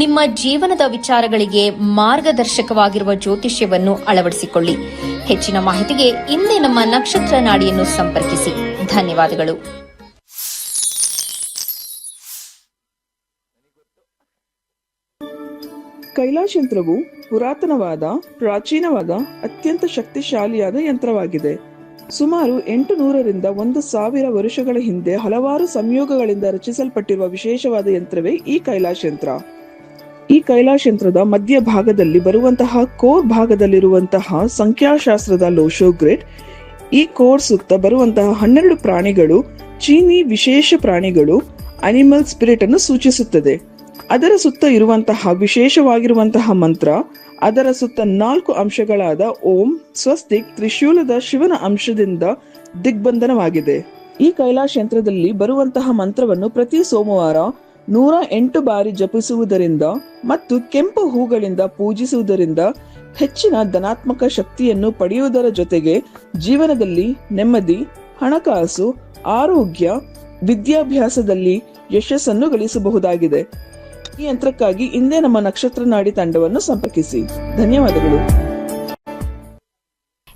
ನಿಮ್ಮ ಜೀವನದ ವಿಚಾರಗಳಿಗೆ ಮಾರ್ಗದರ್ಶಕವಾಗಿರುವ ಜ್ಯೋತಿಷ್ಯವನ್ನು ಅಳವಡಿಸಿಕೊಳ್ಳಿ. ಹೆಚ್ಚಿನ ಮಾಹಿತಿಗೆ ಇಂದೇ ನಮ್ಮ ನಕ್ಷತ್ರ ನಾಡಿಯನ್ನು ಸಂಪರ್ಕಿಸಿ. ಧನ್ಯವಾದಗಳು. ಕೈಲಾಶ್ ಯಂತ್ರವು ಪುರಾತನವಾದ, ಪ್ರಾಚೀನವಾದ, ಅತ್ಯಂತ ಶಕ್ತಿಶಾಲಿಯಾದ ಯಂತ್ರವಾಗಿದೆ. ಸುಮಾರು 800ರಿಂದ 1000 ವರ್ಷಗಳ ಹಿಂದೆ ಹಲವಾರು ಸಂಯೋಗಗಳಿಂದ ರಚಿಸಲ್ಪಟ್ಟಿರುವ ವಿಶೇಷವಾದ ಯಂತ್ರವೇ ಈ ಕೈಲಾಶ್ ಯಂತ್ರ. ಈ ಕೈಲಾಶ್ ಯಂತ್ರದ ಮಧ್ಯ ಭಾಗದಲ್ಲಿ ಬರುವಂತಹ ಕೋರ್ ಭಾಗದಲ್ಲಿರುವಂತಹ ಸಂಖ್ಯಾಶಾಸ್ತ್ರದ ಲೋಶೋ ಗ್ರಿಡ್, ಈ ಕೋರ್ ಸುತ್ತ ಬರುವಂತಹ 12 ಪ್ರಾಣಿಗಳು ಚೀನಿ ವಿಶೇಷ ಪ್ರಾಣಿಗಳು, ಅನಿಮಲ್ ಸ್ಪಿರಿಟ್ ಅನ್ನು ಸೂಚಿಸುತ್ತದೆ. ಅದರ ಸುತ್ತ ಇರುವಂತಹ ವಿಶೇಷವಾಗಿರುವಂತಹ ಮಂತ್ರ, ಅದರ ಸುತ್ತ 4 ಅಂಶಗಳಾದ ಓಂ, ಸ್ವಸ್ತಿಕ್, ತ್ರಿಶೂಲದ ಶಿವನ ಅಂಶದಿಂದ ದಿಗ್ಬಂಧನವಾಗಿದೆ. ಈ ಕೈಲಾಶ್ ಯಂತ್ರದಲ್ಲಿ ಬರುವಂತಹ ಮಂತ್ರವನ್ನು ಪ್ರತಿ ಸೋಮವಾರ 108 ಬಾರಿ ಜಪಿಸುವುದರಿಂದ ಮತ್ತು ಕೆಂಪು ಹೂಗಳಿಂದ ಪೂಜಿಸುವುದರಿಂದ ಹೆಚ್ಚಿನ ಧನಾತ್ಮಕ ಶಕ್ತಿಯನ್ನು ಪಡೆಯುವುದರ ಜೊತೆಗೆ ಜೀವನದಲ್ಲಿ ನೆಮ್ಮದಿ, ಹಣಕಾಸು, ಆರೋಗ್ಯ, ವಿದ್ಯಾಭ್ಯಾಸದಲ್ಲಿ ಯಶಸ್ಸನ್ನು ಗಳಿಸಬಹುದಾಗಿದೆ. ಈ ಯಂತ್ರಕ್ಕಾಗಿ ಇಂದೇ ನಮ್ಮ ನಕ್ಷತ್ರ ನಾಡಿ ತಂಡವನ್ನು ಸಂಪರ್ಕಿಸಿ. ಧನ್ಯವಾದಗಳು.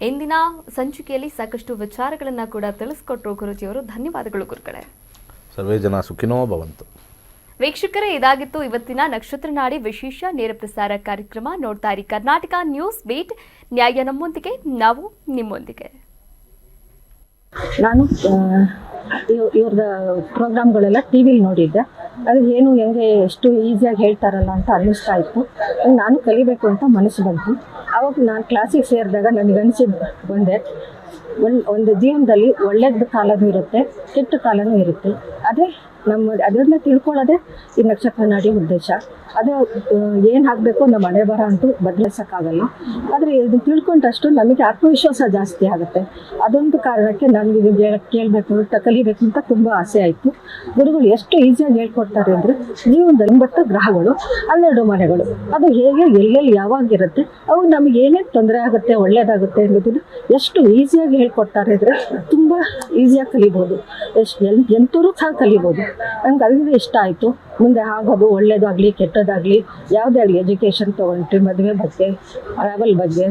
ಇಂದಿನ ಸಂಚಿಕೆಯಲ್ಲಿ ಸಾಕಷ್ಟು ವಿಚಾರಗಳನ್ನ ಕೂಡ ತಿಳಿಸ್ಕೊಟ್ರು ಗುರುಜಿಯವರು. ಧನ್ಯವಾದಗಳು ಗುರುಗಳೇ. ಸರ್ವೇ ಜನ ಸುಖಿನೋ ಭವಂತು. ವೀಕ್ಷಕರೇ, ಇದಾಗಿತ್ತು ಇವತ್ತಿನ ನಕ್ಷತ್ರ ನಾಡಿ ವಿಶೇಷ ನೇರ ಪ್ರಸಾರ ಕಾರ್ಯಕ್ರಮ. ನೋಡ್ತಾ ಇರಿ ಕರ್ನಾಟಕ ನ್ಯೂಸ್ ಬೀಟ್. ನ್ಯಾಯ ನಮ್ಮೊಂದಿಗೆ, ನಾವು ನಿಮ್ಮೊಂದಿಗೆ. ನಾನು ಇವ್ರದ ಪ್ರೋಗ್ರಾಮ್ಗಳೆಲ್ಲ ಟಿ ವಿಲಿ ನೋಡಿದ್ದೆ. ಅದು ಏನು ಹೆಂಗೆ ಎಷ್ಟು ಈಸಿಯಾಗಿ ಹೇಳ್ತಾರಲ್ಲ ಅಂತ ಅನ್ನಿಸ್ತಾ ಇತ್ತು. ನಾನು ಕಲಿಬೇಕು ಅಂತ ಮನಸ್ಸು ಬಂತು. ಆವಾಗ ನಾನು ಕ್ಲಾಸಿಗೆ ಸೇರಿದಾಗ ನನಗನ್ಸಿದ್ದು ಒಂದು ಜೀವನದಲ್ಲಿ ಒಳ್ಳೆಯದು ಕಾಲನೂ ಇರುತ್ತೆ, ಕೆಟ್ಟ ಕಾಲನೂ ಇರುತ್ತೆ. ಅದೇ ಅದನ್ನ ತಿಳ್ಕೊಳ್ಳೋದೇ ಈ ನಕ್ಷತ್ರ ನಾಡಿ ಉದ್ದೇಶ. ಅದು ಏನು ಆಗಬೇಕು ನಮ್ಮ ಹಣೆ ಬರ ಅಂತೂ ಬದಲಿಸೋಕ್ಕಾಗಲ್ಲ, ಆದರೆ ಇದು ತಿಳ್ಕೊಂಡಷ್ಟು ನಮಗೆ ಆತ್ಮವಿಶ್ವಾಸ ಜಾಸ್ತಿ ಆಗುತ್ತೆ. ಅದೊಂದು ಕಾರಣಕ್ಕೆ ನನಗೆ ಇದು ಕೇಳಬೇಕು ಕಲಿಬೇಕು ಅಂತ ತುಂಬ ಆಸೆ ಆಯಿತು. ಗುರುಗಳು ಎಷ್ಟು ಈಸಿಯಾಗಿ ಹೇಳ್ಕೊಡ್ತಾರೆ ಅಂದರೆ, ಜೀವನದಲ್ಲಿ 9 ಗ್ರಹಗಳು 12 ಮನೆಗಳು, ಅದು ಹೇಗೆ ಎಲ್ಲೆಲ್ಲಿ ಯಾವಾಗಿರುತ್ತೆ, ಅವು ನಮಗೆ ಏನೇನು ತೊಂದರೆ ಆಗುತ್ತೆ ಒಳ್ಳೆಯದಾಗುತ್ತೆ ಅನ್ನೋದನ್ನು ಎಷ್ಟು ಈಸಿಯಾಗಿ ಹೇಳ್ಕೊಡ್ತಾರೆ ಅಂದರೆ ತುಂಬ ಈಸಿಯಾಗಿ ಕಲಿಬೋದು. ಎಂಥವ್ರು ಸಹ ಕಲಿಬೋದು. ನಂಗೆ ಅದರಿಂದ ಇಷ್ಟ ಆಯಿತು. ಮುಂದೆ ಆಗೋದು ಒಳ್ಳೆಯದಾಗಲಿ ಕೆಟ್ಟದಾಗಲಿ ಯಾವುದೇ ಆಗಲಿ, ಎಜುಕೇಷನ್ ತೊಗೊಂಡ್ರಿ, ಮದುವೆ ಬಗ್ಗೆ, ಟ್ರಾವೆಲ್ ಬಗ್ಗೆ,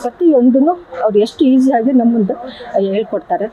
ಪ್ರತಿಯೊಂದನ್ನು ಅವ್ರು ಎಷ್ಟು ಈಸಿಯಾಗಿ ನಮ್ಮ ಮುಂದೆ ಹೇಳ್ಕೊಡ್ತಾರೆ.